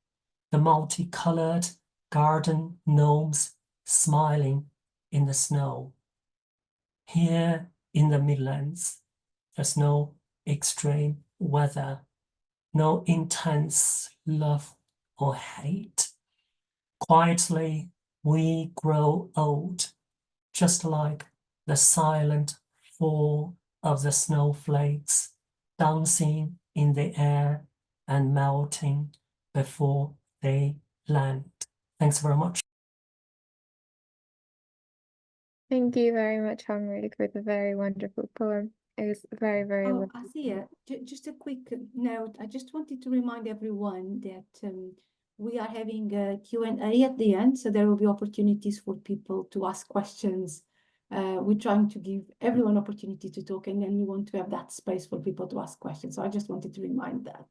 the multicolored garden gnomes smiling in the snow. Here in the Midlands, there's no extreme weather, no intense love or hate. Quietly, we grow old, just like the silent fall of the snowflakes, dancing in the air and melting before they land. Thanks very much. Thank you very much, Hramiak, for the very wonderful poem. It was very, very Oh, lovely. Asiye, just a quick note. I just wanted to remind everyone that we are having a Q&A at the end, so there will be opportunities for people to ask questions. We're trying to give everyone opportunity to talk, and then we want to have that space for people to ask questions. So I just wanted to remind that.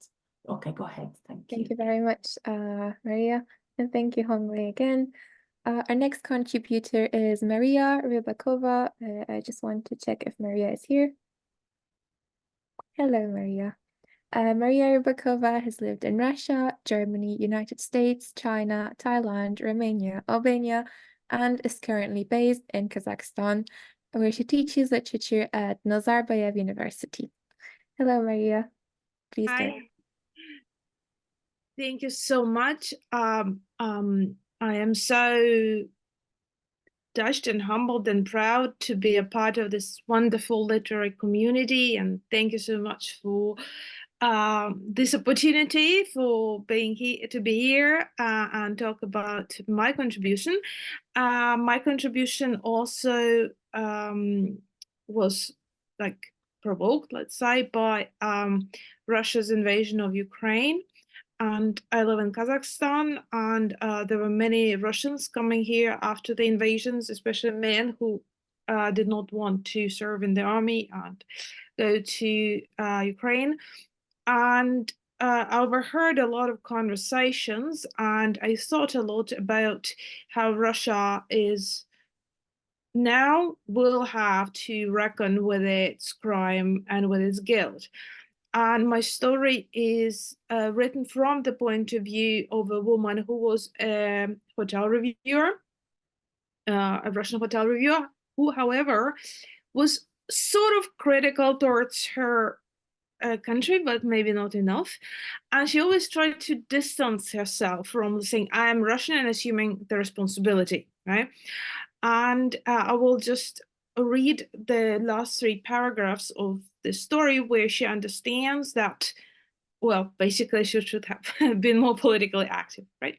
Okay, go ahead. Thank you. Thank you very much, Maria, and thank you, Hongwei, again. Our next contributor is Maria Rybakova. I just want to check if Maria is here. Hello, Maria. Maria Rybakova has lived in Russia, Germany, United States, China, Thailand, Romania, Albania, and is currently based in Kazakhstan, where she teaches literature at Nazarbayev University. Hello, Maria. Please go ahead. Hi. Thank you so much. I am so touched and humbled and proud to be a part of this wonderful literary community, and thank you so much for this opportunity for being here and talk about my contribution. My contribution also was like provoked, let's say, by Russia's invasion of Ukraine. And I live in Kazakhstan, and there were many Russians coming here after the invasions, especially men who did not want to serve in the army and go to Ukraine. And I overheard a lot of conversations, and I thought a lot about how Russia is now will have to reckon with its crime and with its guilt. And my story is written from the point of view of a woman who was a hotel reviewer, a Russian hotel reviewer, who, however, was sort of critical towards her country, but maybe not enough. And she always tried to distance herself from saying, I am Russian, and assuming the responsibility, right? And I will just read the last 3 paragraphs of the story where she understands that, well, basically she should have been more politically active, right?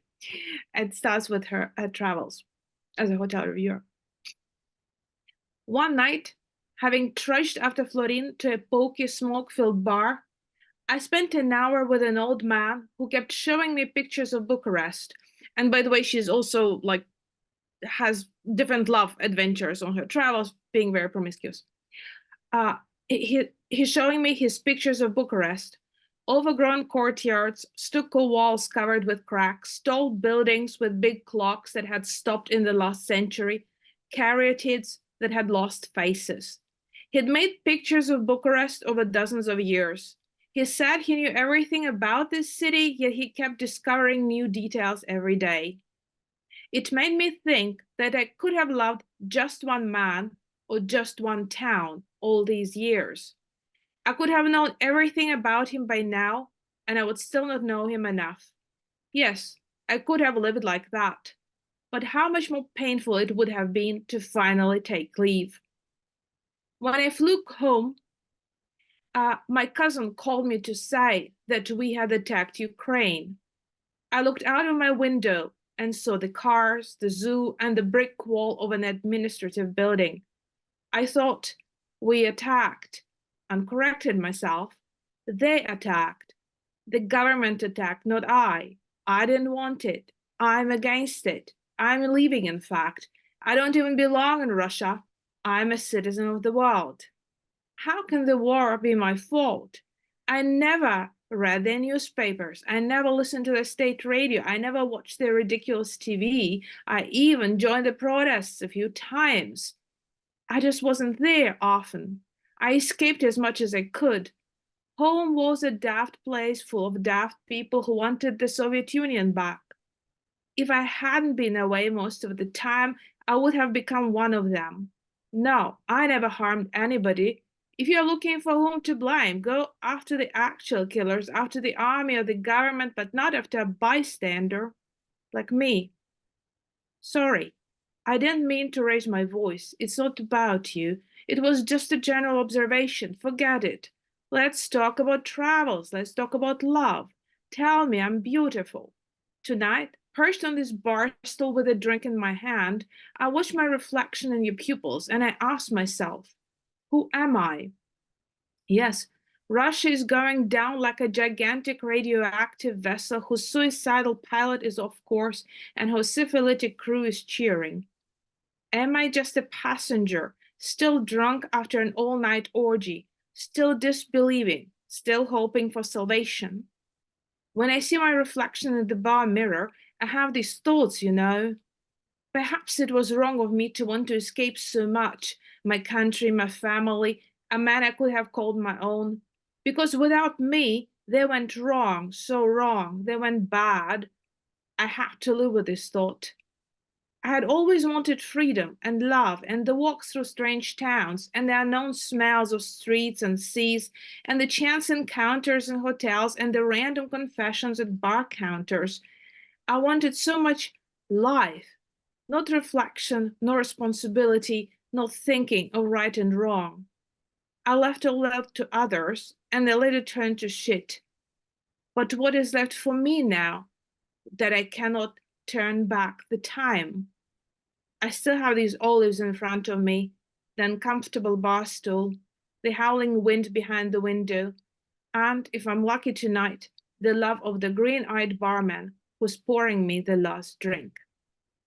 It starts with her travels as a hotel reviewer. One night, having trudged after Florin to a pokey smoke-filled bar, I spent an hour with an old man who kept showing me pictures of Bucharest. And by the way, she's also like has different love adventures on her travels, being very promiscuous. He's showing me his pictures of Bucharest, overgrown courtyards, stucco walls covered with cracks, tall buildings with big clocks that had stopped in the last century, caryatids that had lost faces. He'd made pictures of Bucharest over dozens of years. He said he knew everything about this city, yet he kept discovering new details every day. It made me think that I could have loved just one man or just one town all these years. I could have known everything about him by now, and I would still not know him enough. Yes, I could have lived like that, but how much more painful it would have been to finally take leave. When I flew home, my cousin called me to say that we had attacked Ukraine. I looked out of my window and saw the cars, the zoo, and the brick wall of an administrative building. I thought, we attacked, and corrected myself. They attacked. The government attacked, not I. I didn't want it. I'm against it. I'm leaving, in fact. I don't even belong in Russia. I'm a citizen of the world. How can the war be my fault? I never read their newspapers. I never listened to the state radio. I never watched their ridiculous TV. I even joined the protests a few times. I just wasn't there often. I escaped as much as I could. Home was a daft place full of daft people who wanted the Soviet Union back. If I hadn't been away most of the time, I would have become one of them. No, I never harmed anybody. If you're looking for whom to blame, go after the actual killers, after the army or the government, but not after a bystander like me. Sorry, I didn't mean to raise my voice. It's not about you. It was just a general observation. Forget it. Let's talk about travels. Let's talk about love. Tell me I'm beautiful. Tonight, perched on this bar stool with a drink in my hand, I watched my reflection in your pupils and I asked myself, who am I? Yes, Russia is going down like a gigantic radioactive vessel whose suicidal pilot is off course and whose syphilitic crew is cheering. Am I just a passenger, still drunk after an all-night orgy, still disbelieving, still hoping for salvation? When I see my reflection in the bar mirror, I have these thoughts, you know. Perhaps it was wrong of me to want to escape so much, my country, my family, a man I could have called my own. Because without me, they went wrong, so wrong, they went bad. I had to live with this thought. I had always wanted freedom and love and the walk through strange towns and the unknown smells of streets and seas and the chance encounters in hotels and the random confessions at bar counters. I wanted so much life, not reflection, nor responsibility, not thinking of right and wrong. I left all that to others and they later turned to shit. But what is left for me now that I cannot turn back the time? I still have these olives in front of me, the uncomfortable bar stool, the howling wind behind the window, and, if I'm lucky tonight, the love of the green-eyed barman who's pouring me the last drink.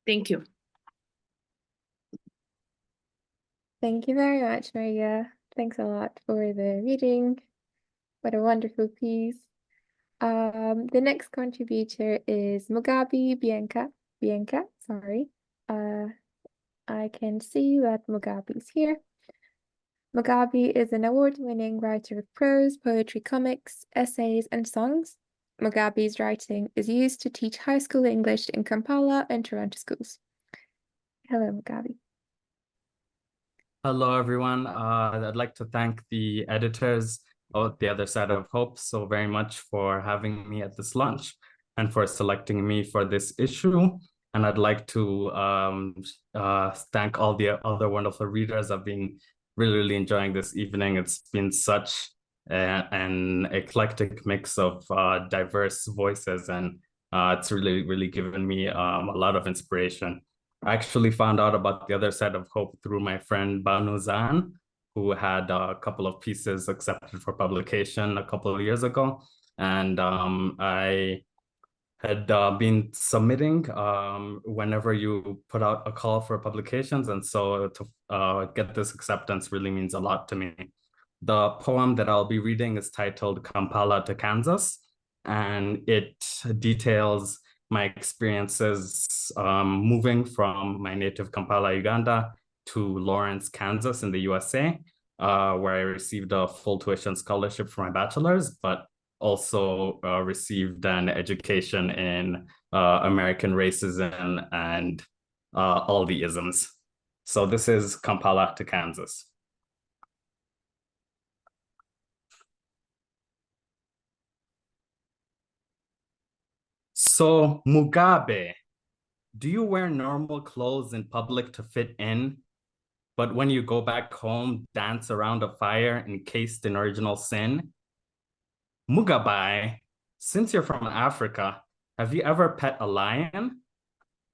Thank you. Thank you very much, Maria. Thanks a lot for the reading. What a wonderful piece. The next contributor is Mugabi Byenkya, sorry. I can see that Mugabi's here. Mugabi is an award-winning writer of prose, poetry, comics, essays, and songs. Mugabi's writing is used to teach high school English in Kampala and Toronto schools. Hello, Mugabi. Hello, everyone. I'd like to thank the editors of The Other Side of Hope so very much for having me at this launch and for selecting me for this issue. And I'd like to thank all the other wonderful readers. I've been really enjoying this evening. It's been such an eclectic mix of diverse voices, and it's really given me a lot of inspiration. I actually found out about The Other Side of Hope through my friend Banu Zan, who had a couple of pieces accepted for publication a couple of years ago. And I had been submitting whenever you put out a call for publications. And so to get this acceptance really means a lot to me. The poem that I'll be reading is titled Kampala to Kansas, and it details my experiences moving from my native Kampala, Uganda, to Lawrence, Kansas in the USA, where I received a full tuition scholarship for my bachelor's, but also received an education in American racism and all the isms. So this is Kampala to Kansas. So Mugabe, do you wear normal clothes in public to fit in? but when you go back home, dance around a fire encased in original sin? Mugabi, since you're from Africa, have you ever pet a lion?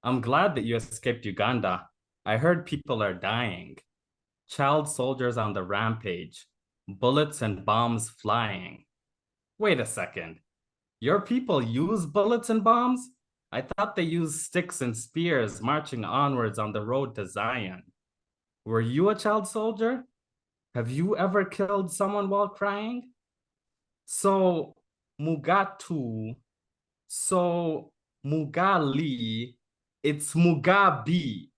I'm glad that you escaped Uganda. I heard people are dying. Child soldiers on the rampage, bullets and bombs flying. Wait a second. Your people use bullets and bombs? I thought they used sticks and spears marching onwards on the road to Zion. Were you a child soldier? Have you ever killed someone while crying? So Mugabi, it's Mugabi.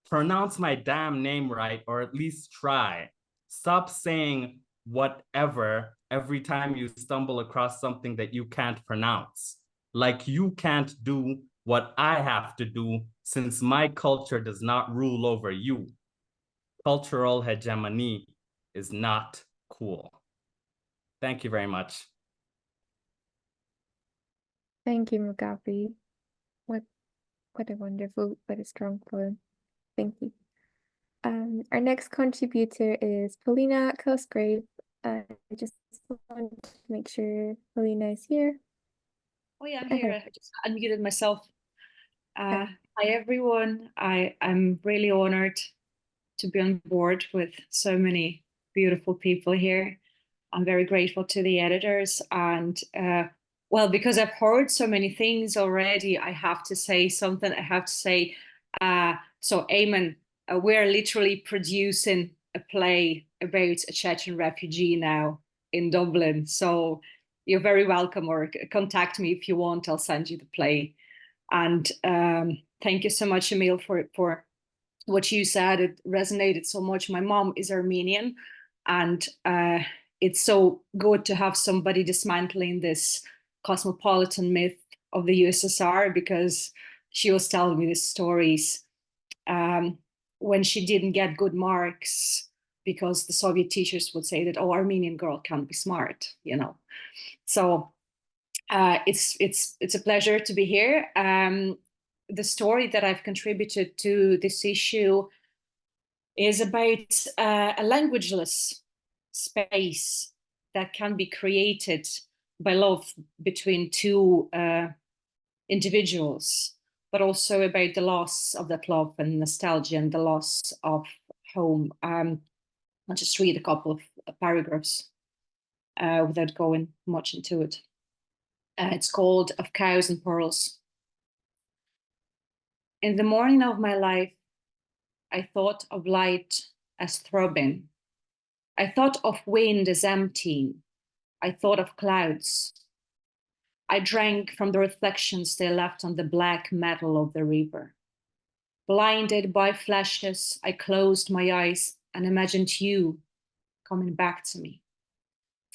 Pronounce my damn name right, or at least try. Stop saying whatever every time you stumble across something that you can't pronounce. Like you can't do what I have to do since my culture does not rule over you. Cultural hegemony is not cool. Thank you very much. Thank you, Mugabi. What a wonderful, but a strong poem. Thank you. Our next contributor is Polina Cosgrave. I just want to make sure Polina is here. Oh yeah, I'm here. I just unmuted myself. Hi everyone. I'm really honored to be on board with so many beautiful people here. I'm very grateful to the editors, and well, because I've heard so many things already, I have to say something. I have to say, so Ayman, we're literally producing a play about a Chechen refugee now in Dublin. So you're very welcome, or contact me if you want. I'll send you the play. And thank you so much, Emil, for what you said. It resonated so much. My mom is Armenian, and it's so good to have somebody dismantling this cosmopolitan myth of the USSR, because she was telling me these stories when she didn't get good marks, because the Soviet teachers would say that, oh, Armenian girl can't be smart, you know. So it's a pleasure to be here. The story that I've contributed to this issue is about a languageless space that can be created by love between two individuals, but also about the loss of that love and nostalgia and the loss of home. I'll just read a couple of paragraphs without going much into it. It's called Of Cows and Pearls. In the morning of my life, I thought of light as throbbing. I thought of wind as emptying. I thought of clouds. I drank from the reflections they left on the black metal of the river. Blinded by flashes, I closed my eyes and imagined you coming back to me,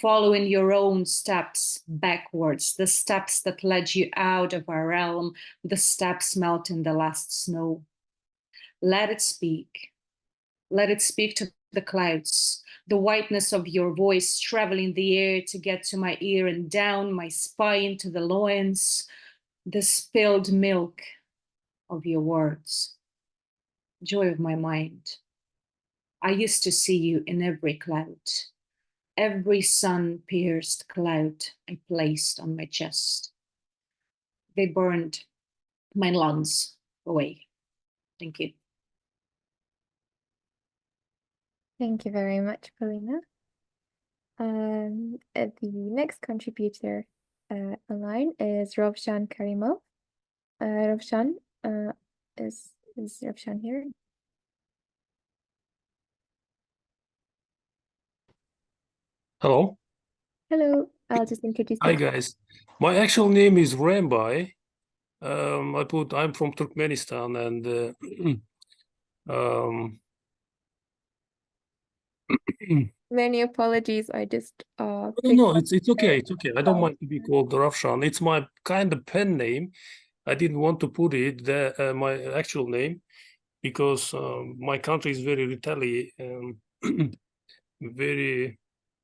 following your own steps backwards, the steps that led you out of our realm, the steps melting the last snow. Let it speak. Let it speak to the clouds, the whiteness of your voice traveling the air to get to my ear and down my spine to the loins, the spilled milk of your words. Joy of my mind. I used to see you in every cloud, every sun-pierced cloud I placed on my chest. They burned my lungs away. Thank you. Thank you very much, Polina. The next contributor online is Rovshan Karimov. Rovshan, is Rovshan here? Hello. Hello, I'll just introduce Hi you. guys. My actual name is Rampen. I'm from Turkmenistan, and Many apologies. I just no, picked up it's okay. It's okay. I don't Oh. mind to be called Rovshan. It's my kind of pen name. I didn't want to put it there, my actual name, because my country is very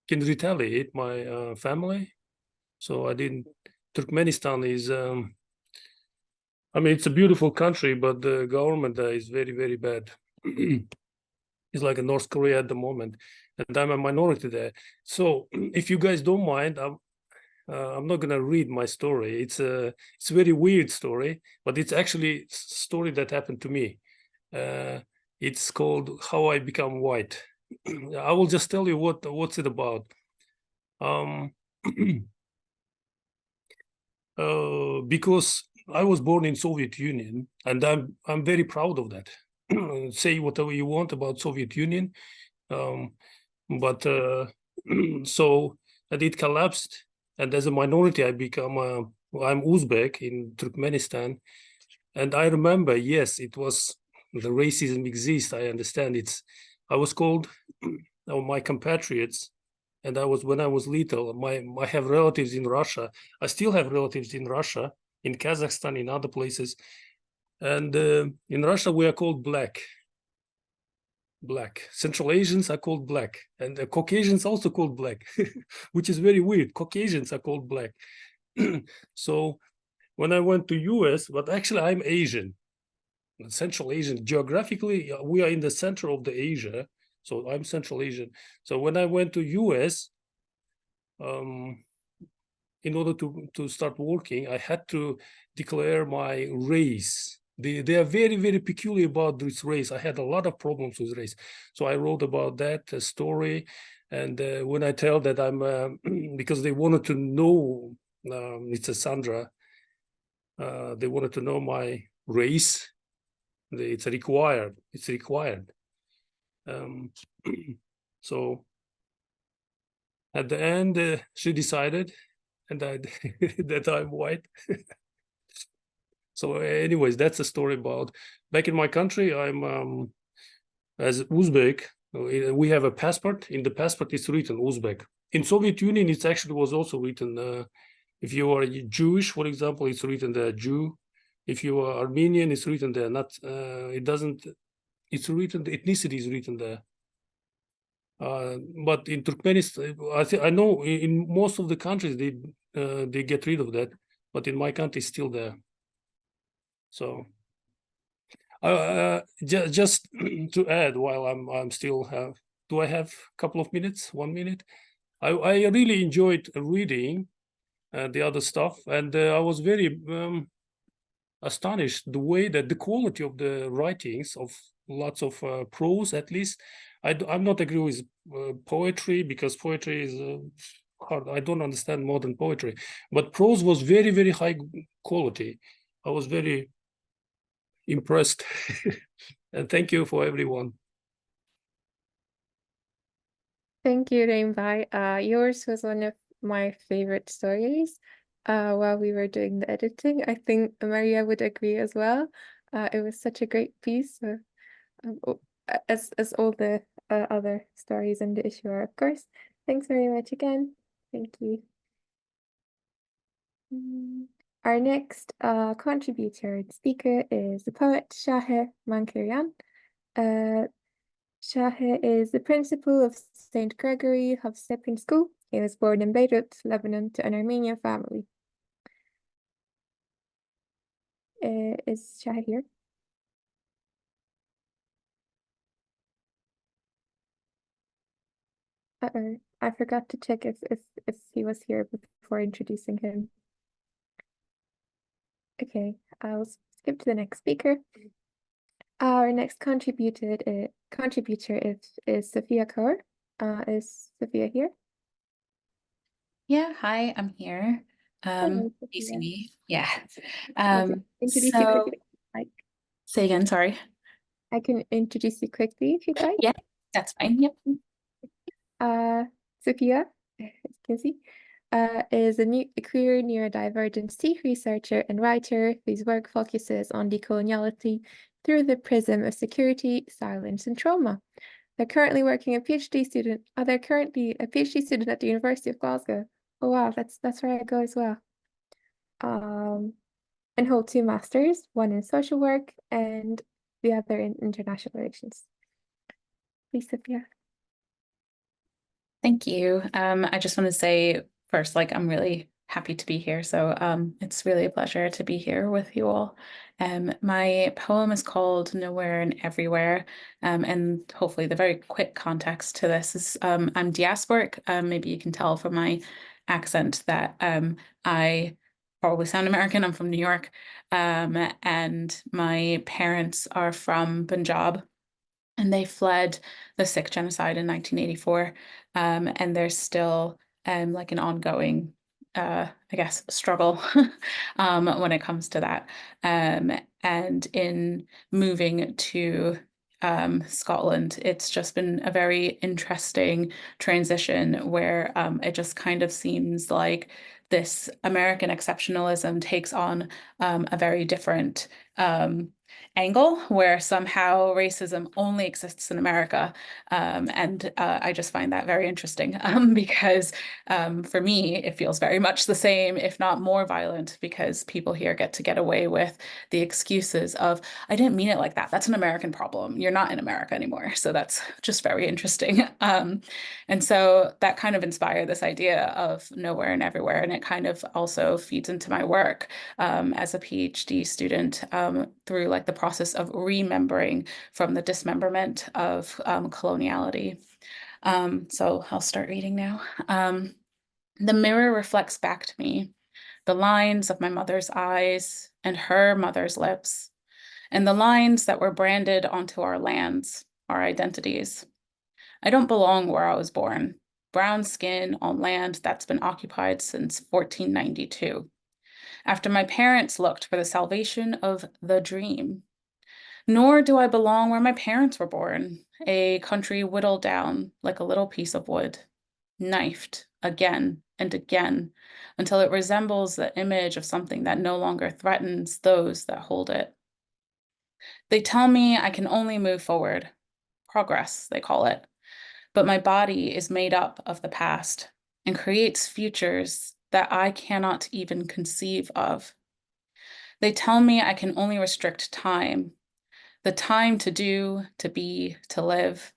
can retaliate my family. So I didn't. Turkmenistan is I mean, it's a beautiful country, but the government there is very, very bad. It's like a North Korea at the moment, and I'm a minority there. So if you guys don't mind, I'm not gonna read my story. It's a very weird story, but it's actually a story that happened to me. It's called How I Become White. I will just tell you what's it about. Because I was born in Soviet Union, and I'm very proud of that. Say whatever you want about Soviet Union, but so and it collapsed, and as a minority, I'm Uzbek in Turkmenistan, and I remember, yes, it was the racism exists. I understand I was called my compatriots. And when I was little, I have relatives in Russia. I still have relatives in Russia, in Kazakhstan, in other places. And in Russia, we are called black. Central Asians are called black. And the Caucasians also called black, which is very weird. Caucasians are called black. So when I went to US, but actually I'm Asian, Central Asian. Geographically, we are in the center of the Asia. So I'm Central Asian. So when I went to US, in order to start working, I had to declare my race. They are very, very peculiar about this race. I had a lot of problems with race. So I wrote about that story. And when I tell that I'm, because they wanted to know, it's a Sandra, they wanted to know my race. It's required. It's required. So at the end, she decided, and that I'm white. So, anyways, that's a story about back in my country. I'm as Uzbek. We have a passport. In the passport, it's written Uzbek. In Soviet Union, it actually was also written. If you are Jewish, for example, it's written there Jew. If you are Armenian, it's written there. Not. It doesn't. It's written. The ethnicity is written there. But in Turkmenistan, I know in most of the countries they get rid of that, but in my country it's still there. So just to add, while I'm still do I have a couple of minutes? 1 minute? I really enjoyed reading the other stuff, and I was very astonished the way that the quality of the writings of lots of prose, at least. I'm not agree with poetry, because poetry is hard. I don't understand modern poetry, but prose was very, very high quality. I was very impressed. And thank you for everyone. Thank you, Rainbai. Yours was one of my favorite stories while we were doing the editing. I think Maria would agree as well. It was such a great piece, as all the other stories in the issue are, of course. Thanks very much again. Thank you. Our next contributor and speaker is the poet Zaher Mankarian. Zaher is the principal of St. Gregory Hovsepian School. He was born in Beirut, Lebanon, to an Armenian family. Is Zaher here? I forgot to check if he was here before introducing him. Okay, I'll skip to the next speaker. Our next contributor is Sophia Kaur. Is Sophia here? Yeah, hi, I'm here. Hello, You see Sophia. me? Yeah. Introduce you So quickly, like. say again, sorry. I can introduce you quickly if you'd like. Yeah, that's fine. Yep. Sophia, as you can see, is a queer neurodivergency researcher and writer whose work focuses on decoloniality through the prism of security, silence, and trauma. They're currently working a PhD student. They're currently a PhD student at the University of Glasgow. Oh wow, that's where I go as well. And hold 2 masters, one in social work and the other in international relations. Please, Sophia. Thank you. I just want to say first, like, I'm really happy to be here. So it's really a pleasure to be here with you all. My poem is called Nowhere and Everywhere. And hopefully the very quick context to this is I'm diasporic. Maybe you can tell from my accent that I probably sound American. I'm from New York. And my parents are from Punjab. And they fled the Sikh genocide in 1984. And there's still like an ongoing, I guess, struggle when it comes to that. And in moving to Scotland, it's just been a very interesting transition where it just kind of seems like this American exceptionalism takes on a very different angle where somehow racism only exists in America. And I just find that very interesting because for me, it feels very much the same, if not more violent, because people here get to get away with the excuses of, I didn't mean it like that. That's an American problem. You're not in America anymore. So that's just very interesting. And so that kind of inspired this idea of nowhere and everywhere. And it kind of also feeds into my work as a PhD student through like the process of remembering from the dismemberment of coloniality. So I'll start reading now. The mirror reflects back to me the lines of my mother's eyes and her mother's lips, and the lines that were branded onto our lands, our identities. I don't belong where I was born, brown skin on land that's been occupied since 1492. After my parents looked for the salvation of the dream. Nor do I belong where my parents were born, a country whittled down like a little piece of wood, knifed again and again until it resembles the image of something that no longer threatens those that hold it. They tell me I can only move forward, progress, they call it, but my body is made up of the past and creates futures that I cannot even conceive of. They tell me I can only restrict time, the time to do, to be, to live,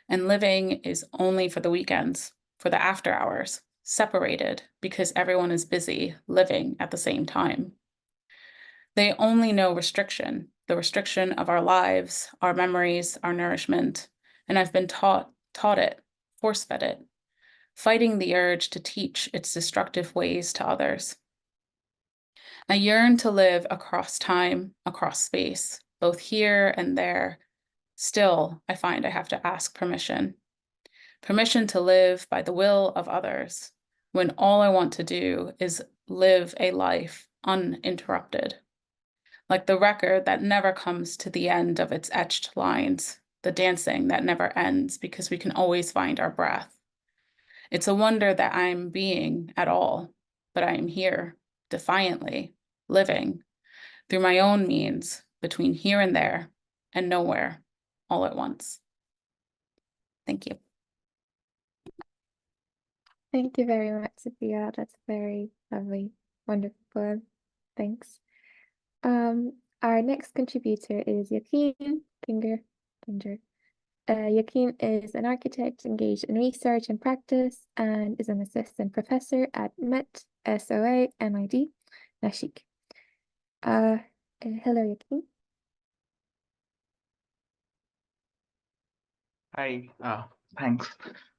and living is only for the weekends, for the after hours, separated because everyone is busy living at the same time. They only know restriction, the restriction of our lives, our memories, our nourishment, and I've been taught it, force-fed it, fighting the urge to teach its destructive ways to others. I yearn to live across time, across space, both here and there. Still, I find I have to ask permission. Permission to live by the will of others, when all I want to do is live a life uninterrupted. Like the record that never comes to the end of its etched lines, the dancing that never ends because we can always find our breath. It's a wonder that I'm being at all, but I am here, defiantly, living, through my own means, between here and there, and nowhere, all at once. Thank you. Thank you very much, Sophia. That's very lovely, wonderful poem. Thanks. Our next contributor is Yakin Ginger. Yakin is an architect engaged in research and practice and is an assistant professor at MET SOA MID Nashik. Hello, Yakin. Hi, thanks.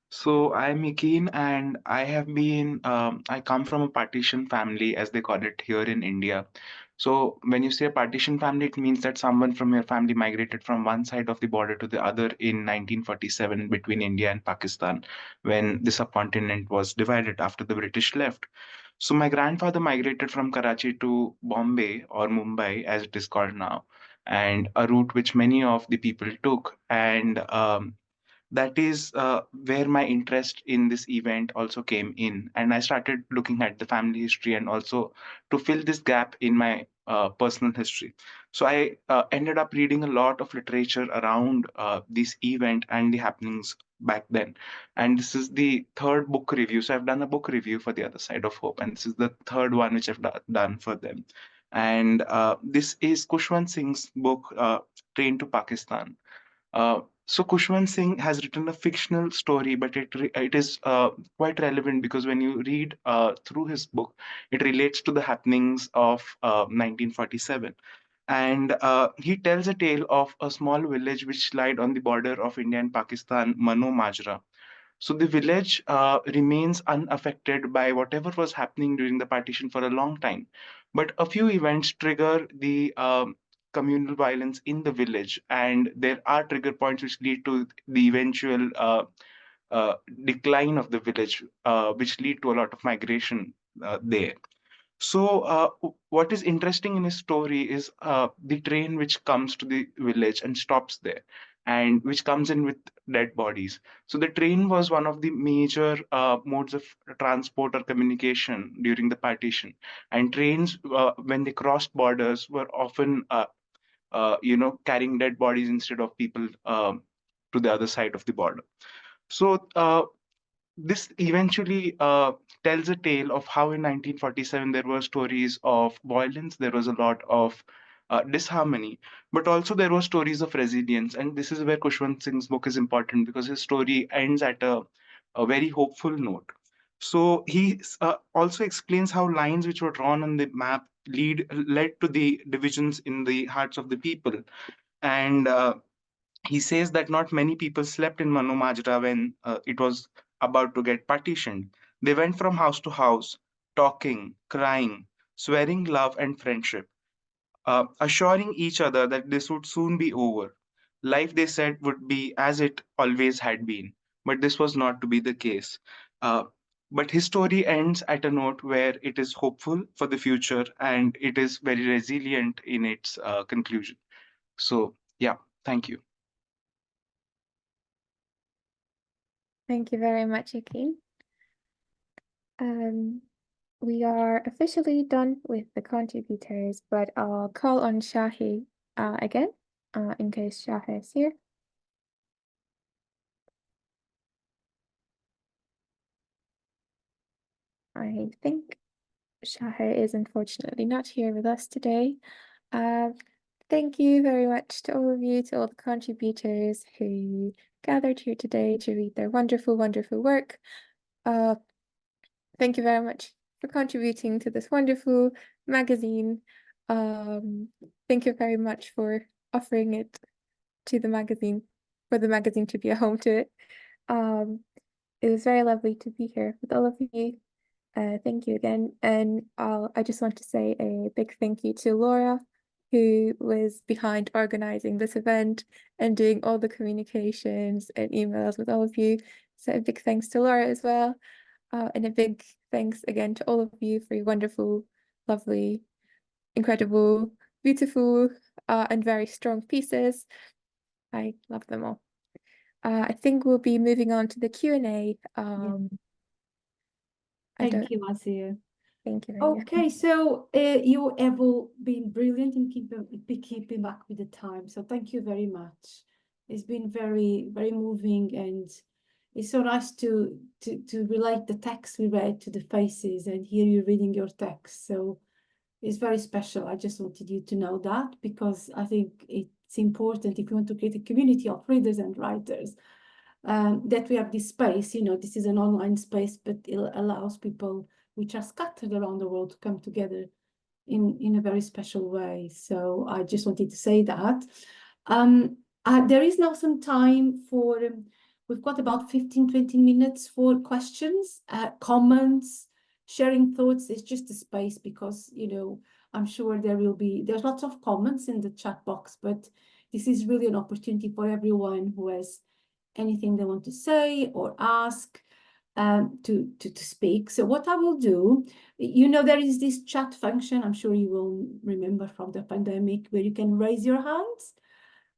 So I'm Yakin, and I come from a partition family, as they call it here in India. So when you say a partition family, it means that someone from your family migrated from one side of the border to the other in 1947 between India and Pakistan, when the subcontinent was divided after the British left. So my grandfather migrated from Karachi to Bombay, or Mumbai, as it is called now, and a route which many of the people took. And that is where my interest in this event also came in. And I started looking at the family history and also to fill this gap in my personal history. So I ended up reading a lot of literature around this event and the happenings back then. And this is the third book review. So I've done a book review for The Other Side of Hope, and this is the third one which I've done for them. And this is Khushwant Singh's book, Train to Pakistan. So Khushwant Singh has written a fictional story, but it is quite relevant because when you read through his book, it relates to the happenings of 1947. And he tells a tale of a small village which lied on the border of India and Pakistan, Mano Majra. So the village remains unaffected by whatever was happening during the partition for a long time. But a few events trigger the communal violence in the village, and there are trigger points which lead to the eventual decline of the village, which lead to a lot of migration there. So, what is interesting in his story is the train which comes to the village and stops there, and which comes in with dead bodies. So, the train was one of the major modes of transport or communication during the partition. And trains, when they crossed borders, were often, carrying dead bodies instead of people to the other side of the border. So, this eventually tells a tale of how in 1947 there were stories of violence, there was a lot of disharmony, but also there were stories of resilience. And this is where Khushwant Singh's book is important because his story ends at a very hopeful note. So he also explains how lines which were drawn on the map led to the divisions in the hearts of the people. And he says that not many people slept in Mano Majra when it was about to get partitioned. They went from house to house, talking, crying, swearing love and friendship, assuring each other that this would soon be over. Life, they said, would be as it always had been. But this was not to be the case. Uh, but his story ends at a note where it is hopeful for the future and it is very resilient in its conclusion. So, yeah, thank you. Thank you very much, Yakin. We are officially done with the contributors, but I'll call on Shahi again, in case Shahi is here. I think Shahi is unfortunately not here with us today. Thank you very much to all of you, to all the contributors who gathered here today to read their wonderful, wonderful work. Thank you very much for contributing to this wonderful magazine. Thank you very much for offering it to the magazine, for the magazine to be a home to it. It was very lovely to be here with all of you. Thank you again. And I just want to say a big thank you to Laura, who was behind organizing this event and doing all the communications and emails with all of you. So a big thanks to Laura as well. And a big thanks again to all of you for your wonderful, lovely, incredible, beautiful, and very strong pieces. I love them all. I think we'll be moving on to the Q&A. Thank you, Asiye. Thank you very much. Okay, so you have all been brilliant in keeping back with the time. So thank you very much. It's been very, very moving, and it's so nice to relate the text we read to the faces and hear you reading your text. So it's very special. I just wanted you to know that because I think it's important if you want to create a community of readers and writers, that we have this space. You know, this is an online space, but it allows people which are scattered around the world to come together in a very special way. So I just wanted to say that. There is now some time for, we've got about 15-20 minutes for questions, comments, sharing thoughts. It's just a space because, you know, I'm sure there's lots of comments in the chat box, but this is really an opportunity for everyone who has anything they want to say or ask, to speak. So what I will do, you know, there is this chat function, I'm sure you will remember from the pandemic, where you can raise your hands.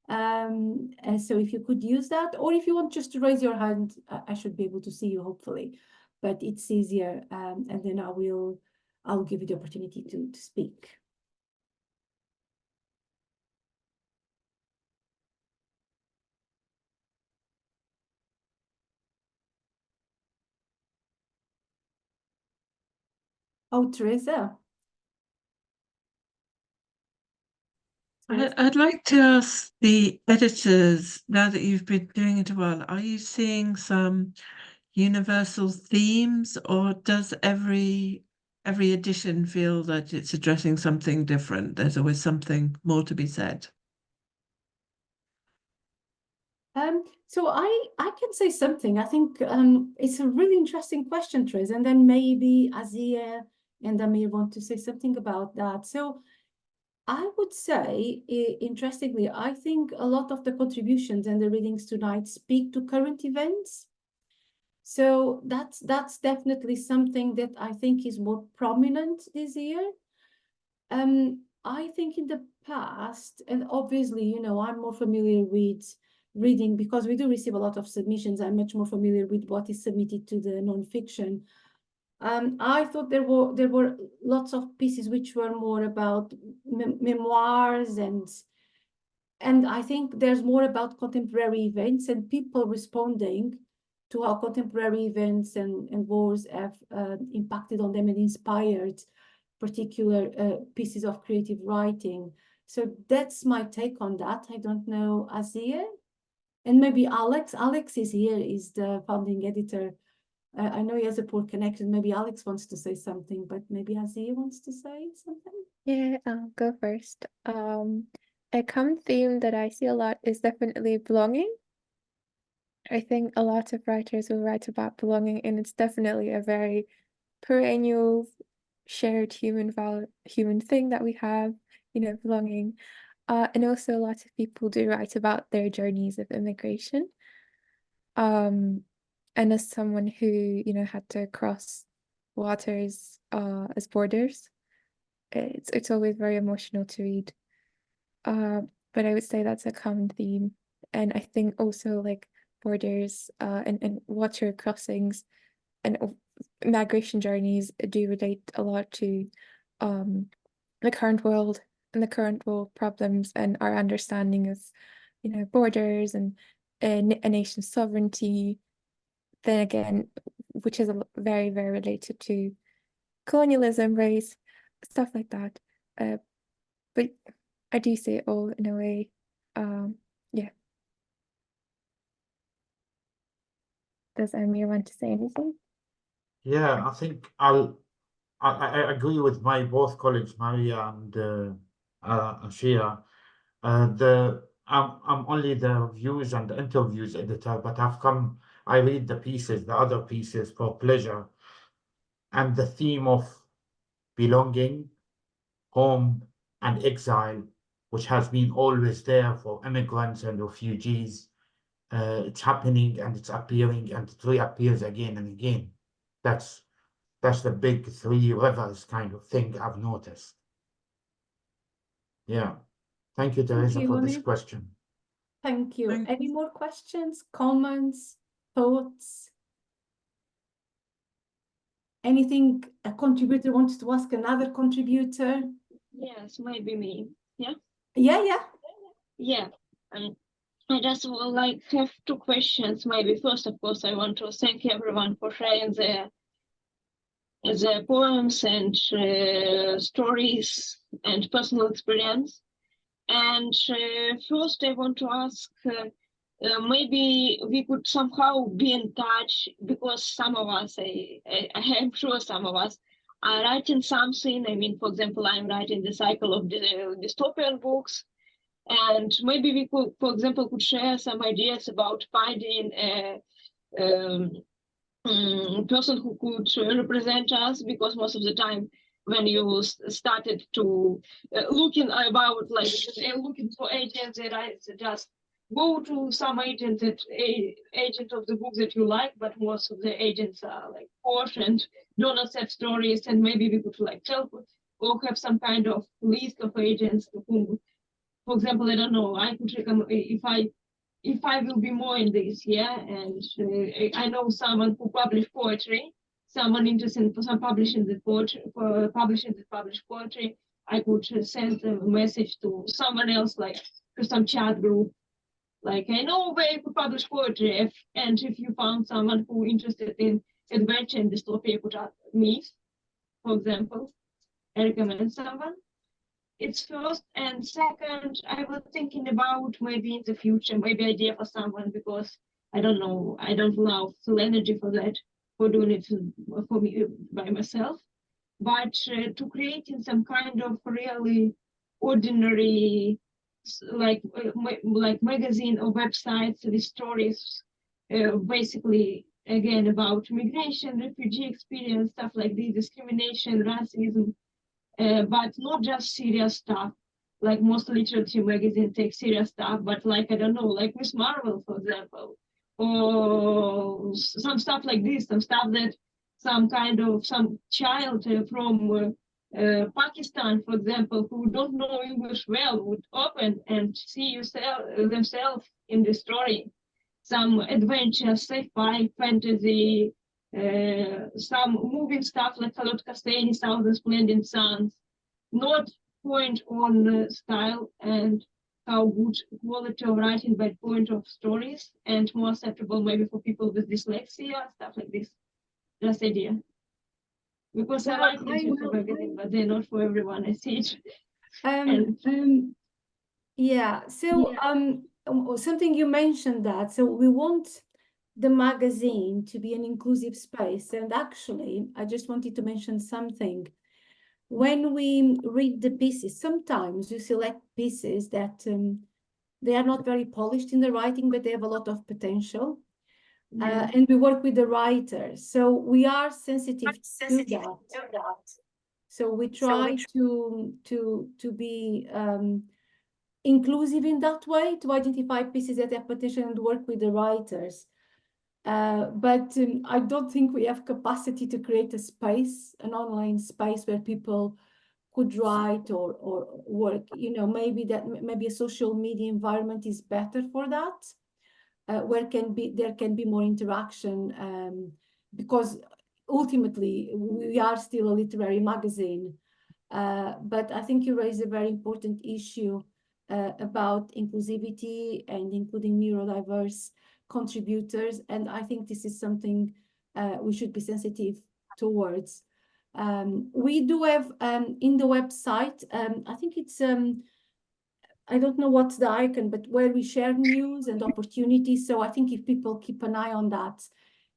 And so if you could use that, or if you want just to raise your hand, I should be able to see you, hopefully, but it's easier. And then I'll give you the opportunity to speak. Oh, Teresa. I'd like to ask the editors, now that you've been doing it a while, are you seeing some universal themes, or does every edition feel that it's addressing something different? There's always something more to be said. So I can say something. I think it's a really interesting question, Triz, and then maybe Asiye and Amir want to say something about that. So I would say, interestingly, I think a lot of the contributions and the readings tonight speak to current events. So that's definitely something that I think is more prominent this year. I think in the past, and obviously, you know, I'm more familiar with reading because we do receive a lot of submissions. I'm much more familiar with what is submitted to the nonfiction. I thought there were lots of pieces which were more about memoirs, and I think there's more about contemporary events and people responding to how contemporary events and wars have impacted on them and inspired particular pieces of creative writing. So that's my take on that. I don't know, Asiye? And maybe Alex. Alex is here, is the founding editor. I know he has a poor connection. Maybe Alex wants to say something, but maybe Asiye wants to say something. Yeah, I'll go first. A common theme that I see a lot is definitely belonging. I think a lot of writers will write about belonging, and it's definitely a very perennial, shared human thing that we have, you know, belonging. And also a lot of people do write about their journeys of immigration. And as someone who, you know, had to cross waters as borders, it's always very emotional to read. But I would say that's a common theme. And I think also like borders and water crossings and migration journeys do relate a lot to the current world and the current world problems and our understanding of, you know, borders and a nation's sovereignty. Then again, which is very, very related to colonialism, race, stuff like that. But I do see it all in a way. Yeah. Does Amir want to say anything? Yeah, I think I agree with my both colleagues, Maria and Asiye. I'm only the reviews and the interviews editor, but I read the other pieces for pleasure. And the theme of belonging, home, and exile, which has been always there for immigrants and refugees, it's happening and it's appearing and it reappears again and again. That's the big three rivers kind of thing I've noticed. Yeah. Thank you, Teresa, for this question. Thank you. Any more questions, comments, thoughts? Anything a contributor wants to ask another contributor? Yes, maybe me. Yeah? Yeah. I just would like to have two questions. Maybe first, of course, I want to thank everyone for sharing the poems and stories and personal experience. And first, I want to ask, maybe we could somehow be in touch, because some of us, I am sure some of us, are writing something. I mean, for example, I'm writing the cycle of the dystopian books. And maybe we could, for example, could share some ideas about finding a person who could represent us, because most of the time when you started to looking about, like, looking for agents, that I just go to some agent of the book that you like, but most of the agents are like posh and do not set stories, and maybe we could like tell or have some kind of list of agents to whom, for example, I don't know, I could recommend if I will be more in this, yeah, and I know someone who published poetry, someone interested in some publishing the poetry, published poetry, I could send a message to someone else, like to some chat group, like, I know where you could publish poetry, and if you found someone who interested in adventure and dystopia, you could ask me, for example, I recommend someone. it's first, and second, I was thinking about maybe in the future, maybe idea for someone, because I don't know, I don't love full energy for that, for doing it for me by myself, but to creating some kind of really ordinary, like magazine or websites with stories, basically again about migration, refugee experience, stuff like this, discrimination, racism, but not just serious stuff. Like most literature magazines take serious stuff, but like, I don't know, like Miss Marvel, for example, or some stuff like this, some stuff that some child from Pakistan, for example, who don't know English well, would open and see themselves in the story. Some adventure, sci-fi, fantasy, some moving stuff like Halot Kasteni, Thousand Splendid Suns, not point on style and how good quality of writing, but point of stories, and more acceptable maybe for people with dyslexia, stuff like this. Just idea. Because I like this magazine, but they're not for everyone, I see it. Yeah, so something you mentioned that, so we want the magazine to be an inclusive space, and actually I just wanted to mention something. When we read the pieces, sometimes you select pieces that they are not very polished in the writing, but they have a lot of potential. And we work with the writers, so we are sensitive to that. So we try to be inclusive in that way, to identify pieces that have potential and work with the writers. But I don't think we have capacity to create a space, an online space where people could write or work. You know, maybe a social media environment is better for that, where there can be more interaction, because ultimately we are still a literary magazine. But I think you raise a very important issue about inclusivity and including neurodiverse contributors, and I think this is something we should be sensitive towards. We do have in the website, I think it's I don't know what's the icon, but where we share news and opportunities. So I think if people keep an eye on that,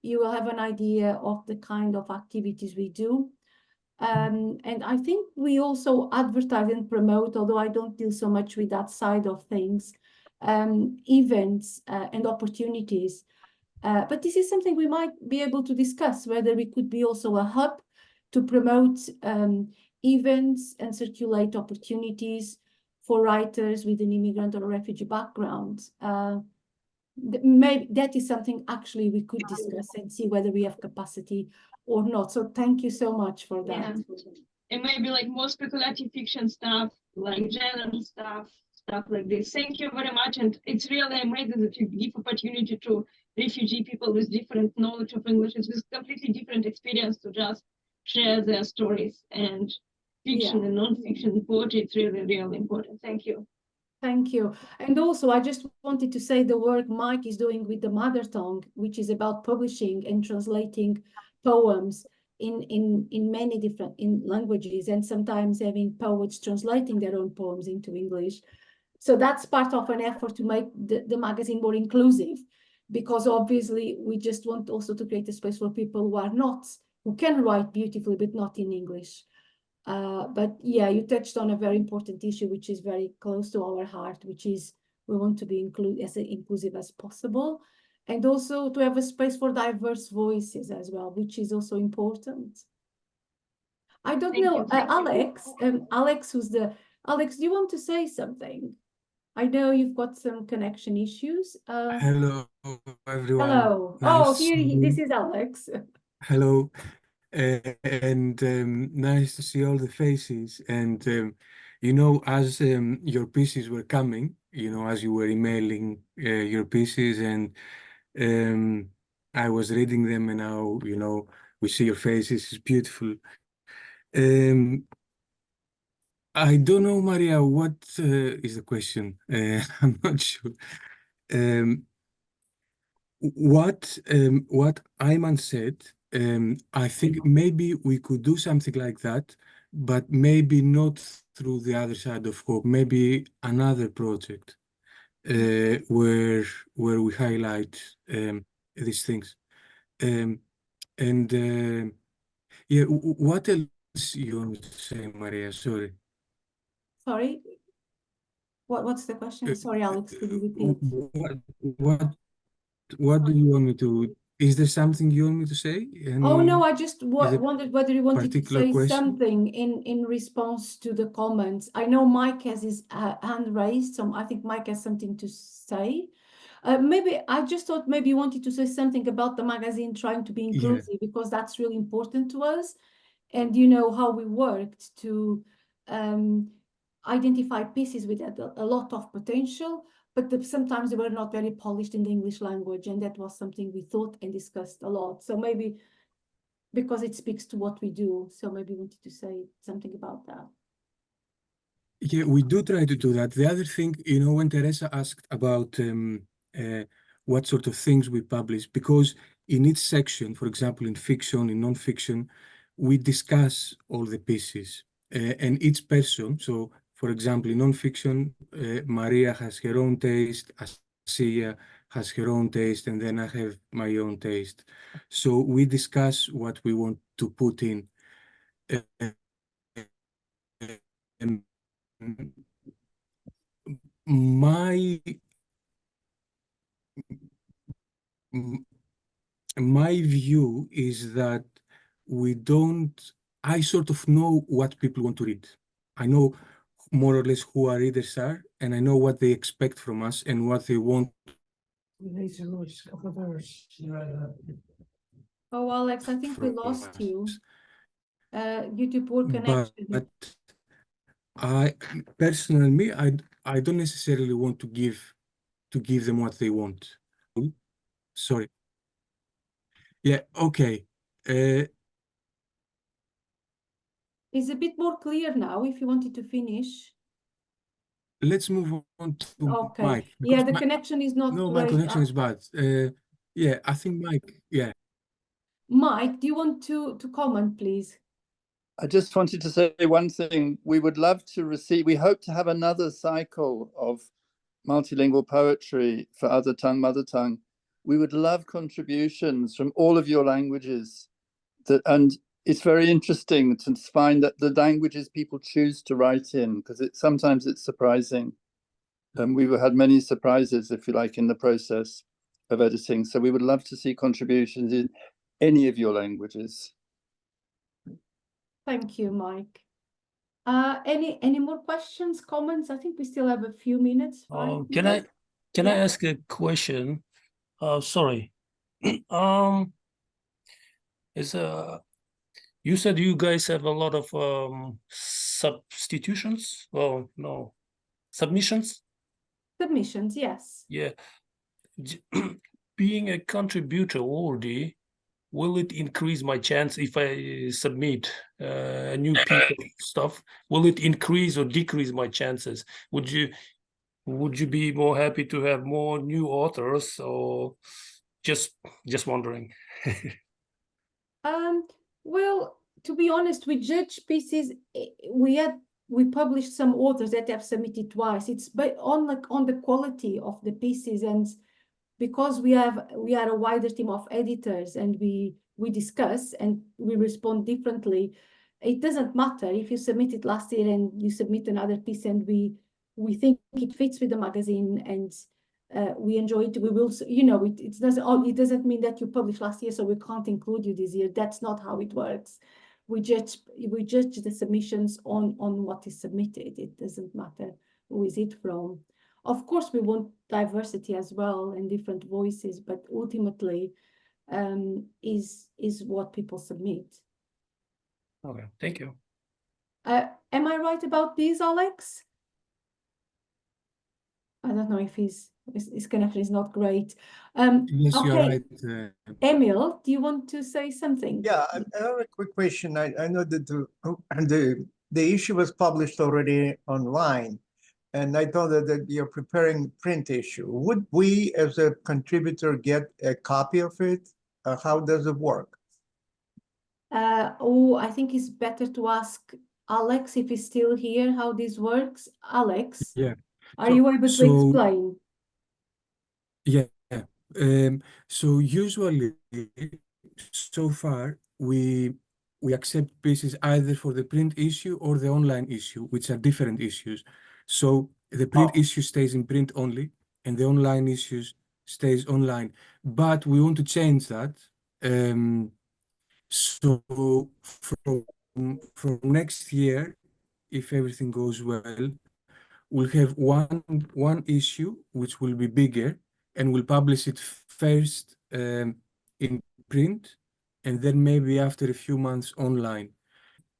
you will have an idea of the kind of activities we do. And I think we also advertise and promote, although I don't deal so much with that side of things, events and opportunities. But this is something we might be able to discuss, whether we could be also a hub to promote events and circulate opportunities for writers with an immigrant or a refugee background. Maybe that is something actually we could discuss and see whether we have capacity or not. So thank you so much for that. Yeah. And maybe like more speculative fiction stuff, like general stuff like this. Thank you very much. And it's really amazing that you give opportunity to refugee people with different knowledge of English, with completely different experience, to just share their stories. And fiction and non-fiction poetry, it's really, really important. Thank you. Thank you. And also, I just wanted to say the work Mike is doing with the mother tongue, which is about publishing and translating poems in many different languages, and sometimes having poets translating their own poems into English. So that's part of an effort to make the magazine more inclusive, because obviously we just want also to create a space for people who can write beautifully, but not in English. But yeah, you touched on a very important issue, which is very close to our heart, which is we want to be as inclusive as possible, and also to have a space for diverse voices as well, which is also important. I don't know, Alex, Alex, do you want to say something? I know you've got some connection issues. Hello, everyone. Hello. This is Alex. Hello. And nice to see all the faces. And you know, as your pieces were coming, you know, as you were emailing your pieces, and I was reading them, and now, you know, we see your faces. It's beautiful. I don't know, Maria, what is the question? I'm not sure. What Ayman said, I think maybe we could do something like that, but maybe not through the other side of hope, maybe another project where we highlight these things. Yeah, what else you want to say, Maria? Sorry. Sorry? What's the question? Sorry, Alex, could you repeat? What do you want me to? Is there something you want me to say? Oh no, I just wondered whether you wanted to particular say question? something in response to the comments. I know Mike has his hand raised, so I think Mike has something to say. Maybe I just thought maybe you wanted to say something about the magazine trying to be inclusive, because that's really important to us, and you know how we worked to identify pieces with a lot of potential, but sometimes they were not very polished in the English language, and that was something we thought and discussed a lot. So maybe because it speaks to what we do, so maybe you wanted to say something about that. Yeah, we do try to do that. The other thing, you know, when Teresa asked about what sort of things we publish, because in each section, for example, in fiction, in non-fiction, we discuss all the pieces and each person. So, for example, in non-fiction, Maria has her own taste, Asiye has her own taste, and then I have my own taste. So we discuss what we want to put in. My view is that I sort of know what people want to read. I know more or less who our readers are, and I know what they expect from us and what they want. Oh, Alex, I think we lost you due to poor connection. But I personally, I don't necessarily want to give them what they want. Sorry. Yeah, okay. It's a bit more clear now if you wanted to finish. Let's move on to Okay. Mike. Yeah, the connection is not No, great. my connection is bad. Yeah, I think Mike, yeah. Mike, do you want to comment, please? I just wanted to say one thing. We would love to receive, we hope to have another cycle of multilingual poetry for other tongue, mother tongue. We would love contributions from all of your languages. And it's very interesting to find that the languages people choose to write in, because sometimes it's surprising. We've had many surprises, if you like, in the process of editing. So we would love to see contributions in any of your languages. Thank you, Mike. Any more questions, comments? I think we still have a few minutes. Can I ask a question? Sorry. You said you guys have a lot of substitutions? Oh, no. Submissions? Submissions, yes. Yeah. Being a contributor already, will it increase my chance if I submit a new piece of stuff? Will it increase or decrease my chances? Would you be more happy to have more new authors, or just wondering? Well, to be honest, we judge pieces. We published some authors that have submitted twice. It's on the quality of the pieces, and because we are a wider team of editors, and we discuss and we respond differently. It doesn't matter if you submitted last year and you submit another piece, and we think it fits with the magazine, and we enjoy it. We will, you know, it doesn't mean that you published last year, so we can't include you this year. That's not how it works. We judge the submissions on what is submitted. It doesn't matter who is it from. Of course, we want diversity as well and different voices, but ultimately, is what people submit. Okay, thank you. Am I right about this, Alex? I don't know if his connection is not great. Yes, okay. you're right. Emil, do you want to say something? Yeah, I have a quick question. I know that the issue was published already online, and I thought that you're preparing print issue. Would we, as a contributor, get a copy of it? How does it work? I think it's better to ask Alex, if he's still here, how this works. Alex, Yeah. are you able to explain? Yeah. So usually, so far, we accept pieces either for the print issue or the online issue, which are different issues. So the print issue stays in print only, and the online issues stays online. But we want to change that. So from next year, if everything goes well, we'll have one issue which will be bigger, and we'll publish it first in print, and then maybe after a few months online.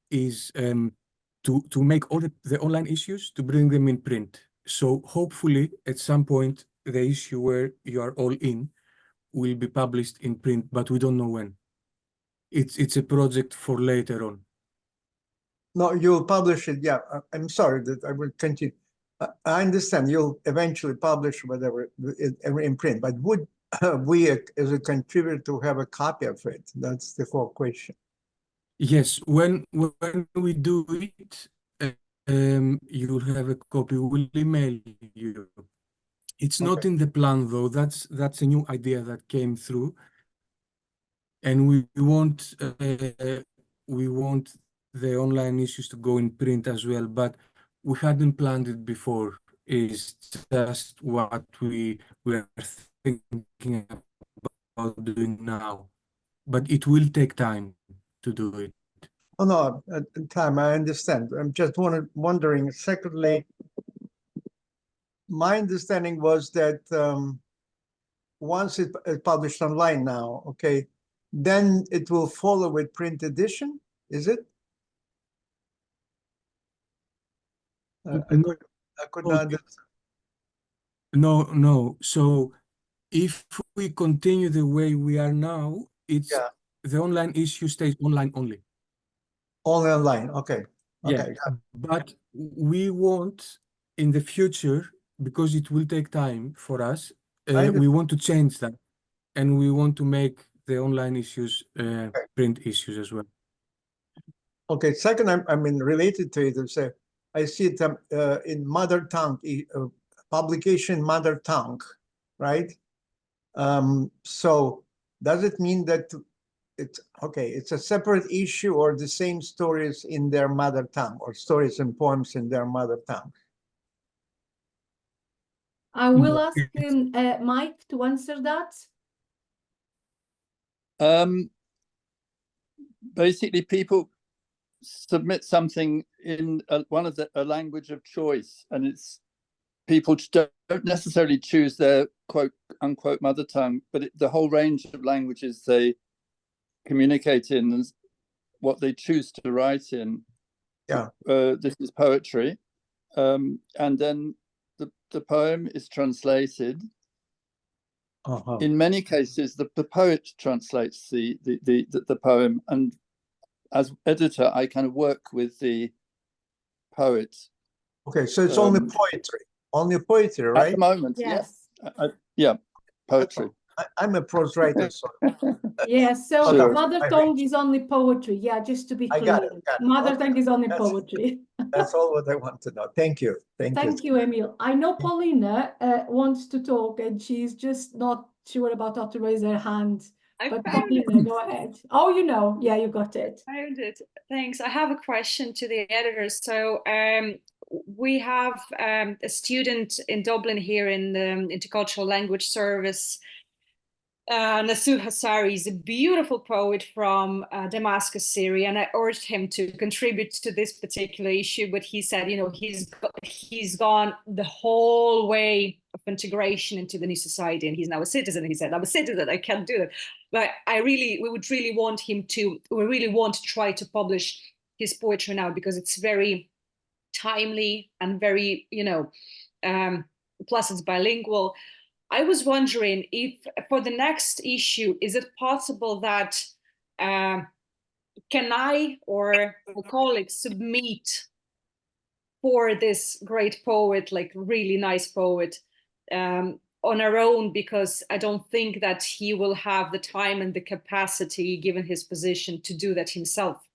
Is to make all the online issues to bring them in print. So hopefully at some point the issue where you are all in will be published in print, but we don't know when. It's a project for later on. No, you'll publish it. Yeah, I'm sorry that I will continue. I understand you'll eventually publish whatever in print, but would we as a contributor have a copy of it? That's the whole question. Yes, when we do it, you'll have a copy. We'll email you. It's not in the plan though. That's a new idea that came through, and we want the online issues to go in print as well, but we hadn't planned it before. It's just what we are thinking about doing now, but it will take time to do it. Oh no, time, I understand. I'm just wondering. Secondly, my understanding was that once it's published online now, okay, then it will follow with print edition, is it? I could not understand. No. So if we continue the way we are now, it's the online issue stays online only. Only online, okay. Yeah, Okay. but we want in the future, because it will take time for us, we want to change that, and we want to make the online issues print issues as well. Okay, second, I mean, related to it, I see it in mother tongue, publication mother tongue, right? So does it mean that it's a separate issue, or the same stories in their mother tongue, or stories and poems in their mother tongue? I will ask Mike to answer that. Basically, people submit something in a language of choice, and it's people don't necessarily choose their quote unquote mother tongue, but the whole range of languages they communicate in and what they choose to write in. Yeah. This is poetry, and then the poem is translated. In many cases, the poet translates the poem, and as editor, I kind of work with the poet. Okay, so it's only poetry, right? At the moment, yes. Yeah, poetry. I'm a prose writer, so. Yeah, so Sure. mother tongue is only poetry. Yeah, just to be clear. Got it. Mother tongue is only poetry. That's all what I want to know. Thank you. Thank you, Emil. I know Polina wants to talk, and she's just not sure about how to raise her hand. But Polina, go ahead. Oh, you know. Yeah, you got it. I found it. Thanks. I have a question to the editors. So we have a student in Dublin here in the Intercultural Language Service. Nassul Hassari is a beautiful poet from Damascus, Syria, and I urged him to contribute to this particular issue, but he said, you know, he's gone the whole way of integration into the new society, and he's now a citizen. He said, I'm a citizen, I can't do that. But we really want to try to publish his poetry now, because it's very timely and very, plus it's bilingual. I was wondering if for the next issue, is it possible that can I or my colleagues submit for this great poet, like really nice poet, on our own, because I don't think that he will have the time and the capacity, given his position, to do that himself.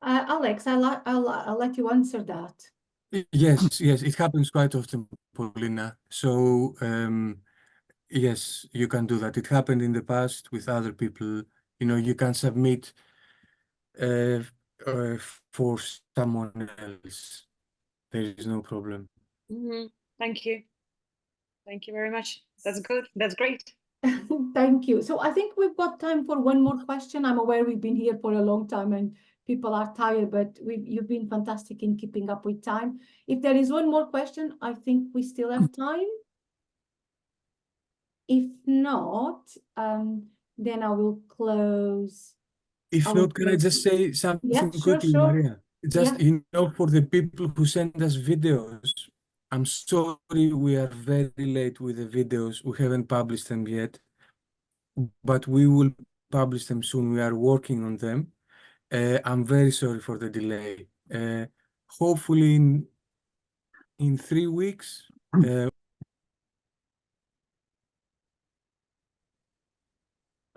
Alex, I'll let you answer that. Yes, it happens quite often, Polina. So, yes, you can do that. It happened in the past with other people. You know, you can submit for someone else. There is no problem. Thank you. Thank you very much. That's good. That's great. Thank you. So I think we've got time for one more question. I'm aware we've been here for a long time and people are tired, but you've been fantastic in keeping up with time. If there is one more question, I think we still have time. If not, then I will close. If not, can I just say something quickly, sure. Maria? Just, you know, for the people who send us videos, I'm sorry we are very late with the videos. We haven't published them yet, but we will publish them soon. We are working on them. I'm very sorry for the delay. Hopefully in 3 weeks.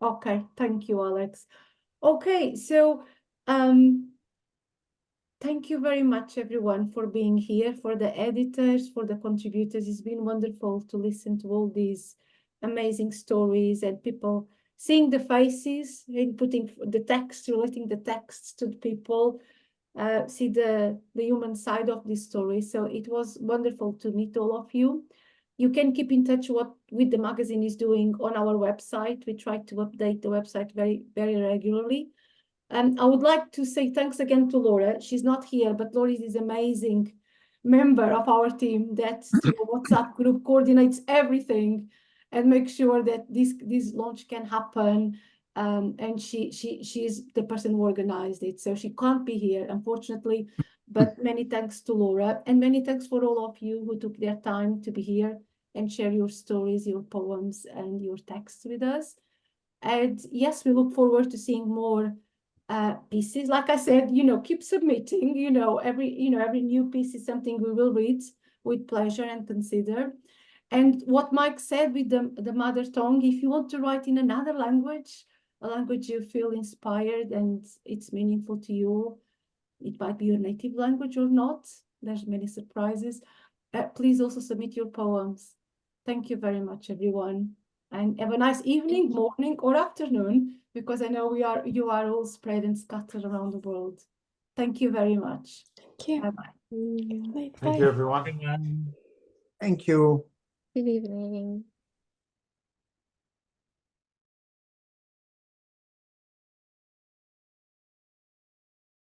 Okay, thank you, Alex. Okay, so thank you very much, everyone, for being here, for the editors, for the contributors. It's been wonderful to listen to all these amazing stories and people seeing the faces and putting the text, relating the texts to the people, see the human side of this story. So it was wonderful to meet all of you. You can keep in touch with the magazine is doing on our website. We try to update the website very, very regularly. And I would like to say thanks again to Laura. She's not here, but Laura is this amazing member of our team that through a WhatsApp group coordinates everything and makes sure that this launch can happen. And she's the person who organized it. So she can't be here, unfortunately. But many thanks to Laura, and many thanks for all of you who took their time to be here and share your stories, your poems, and your texts with us. And yes, we look forward to seeing more pieces. Like I said, keep submitting. Every new piece is something we will read with pleasure and consider. And what Mike said with the mother tongue, if you want to write in another language, a language you feel inspired and it's meaningful to you, it might be your native language or not. There's many surprises. Please also submit your poems. Thank you very much, everyone. And have a nice evening, morning, or afternoon, because I know you are all spread and scattered around the world. Thank you very much. Thank you. Bye-bye. Thank you, everyone. Thank you. Good evening.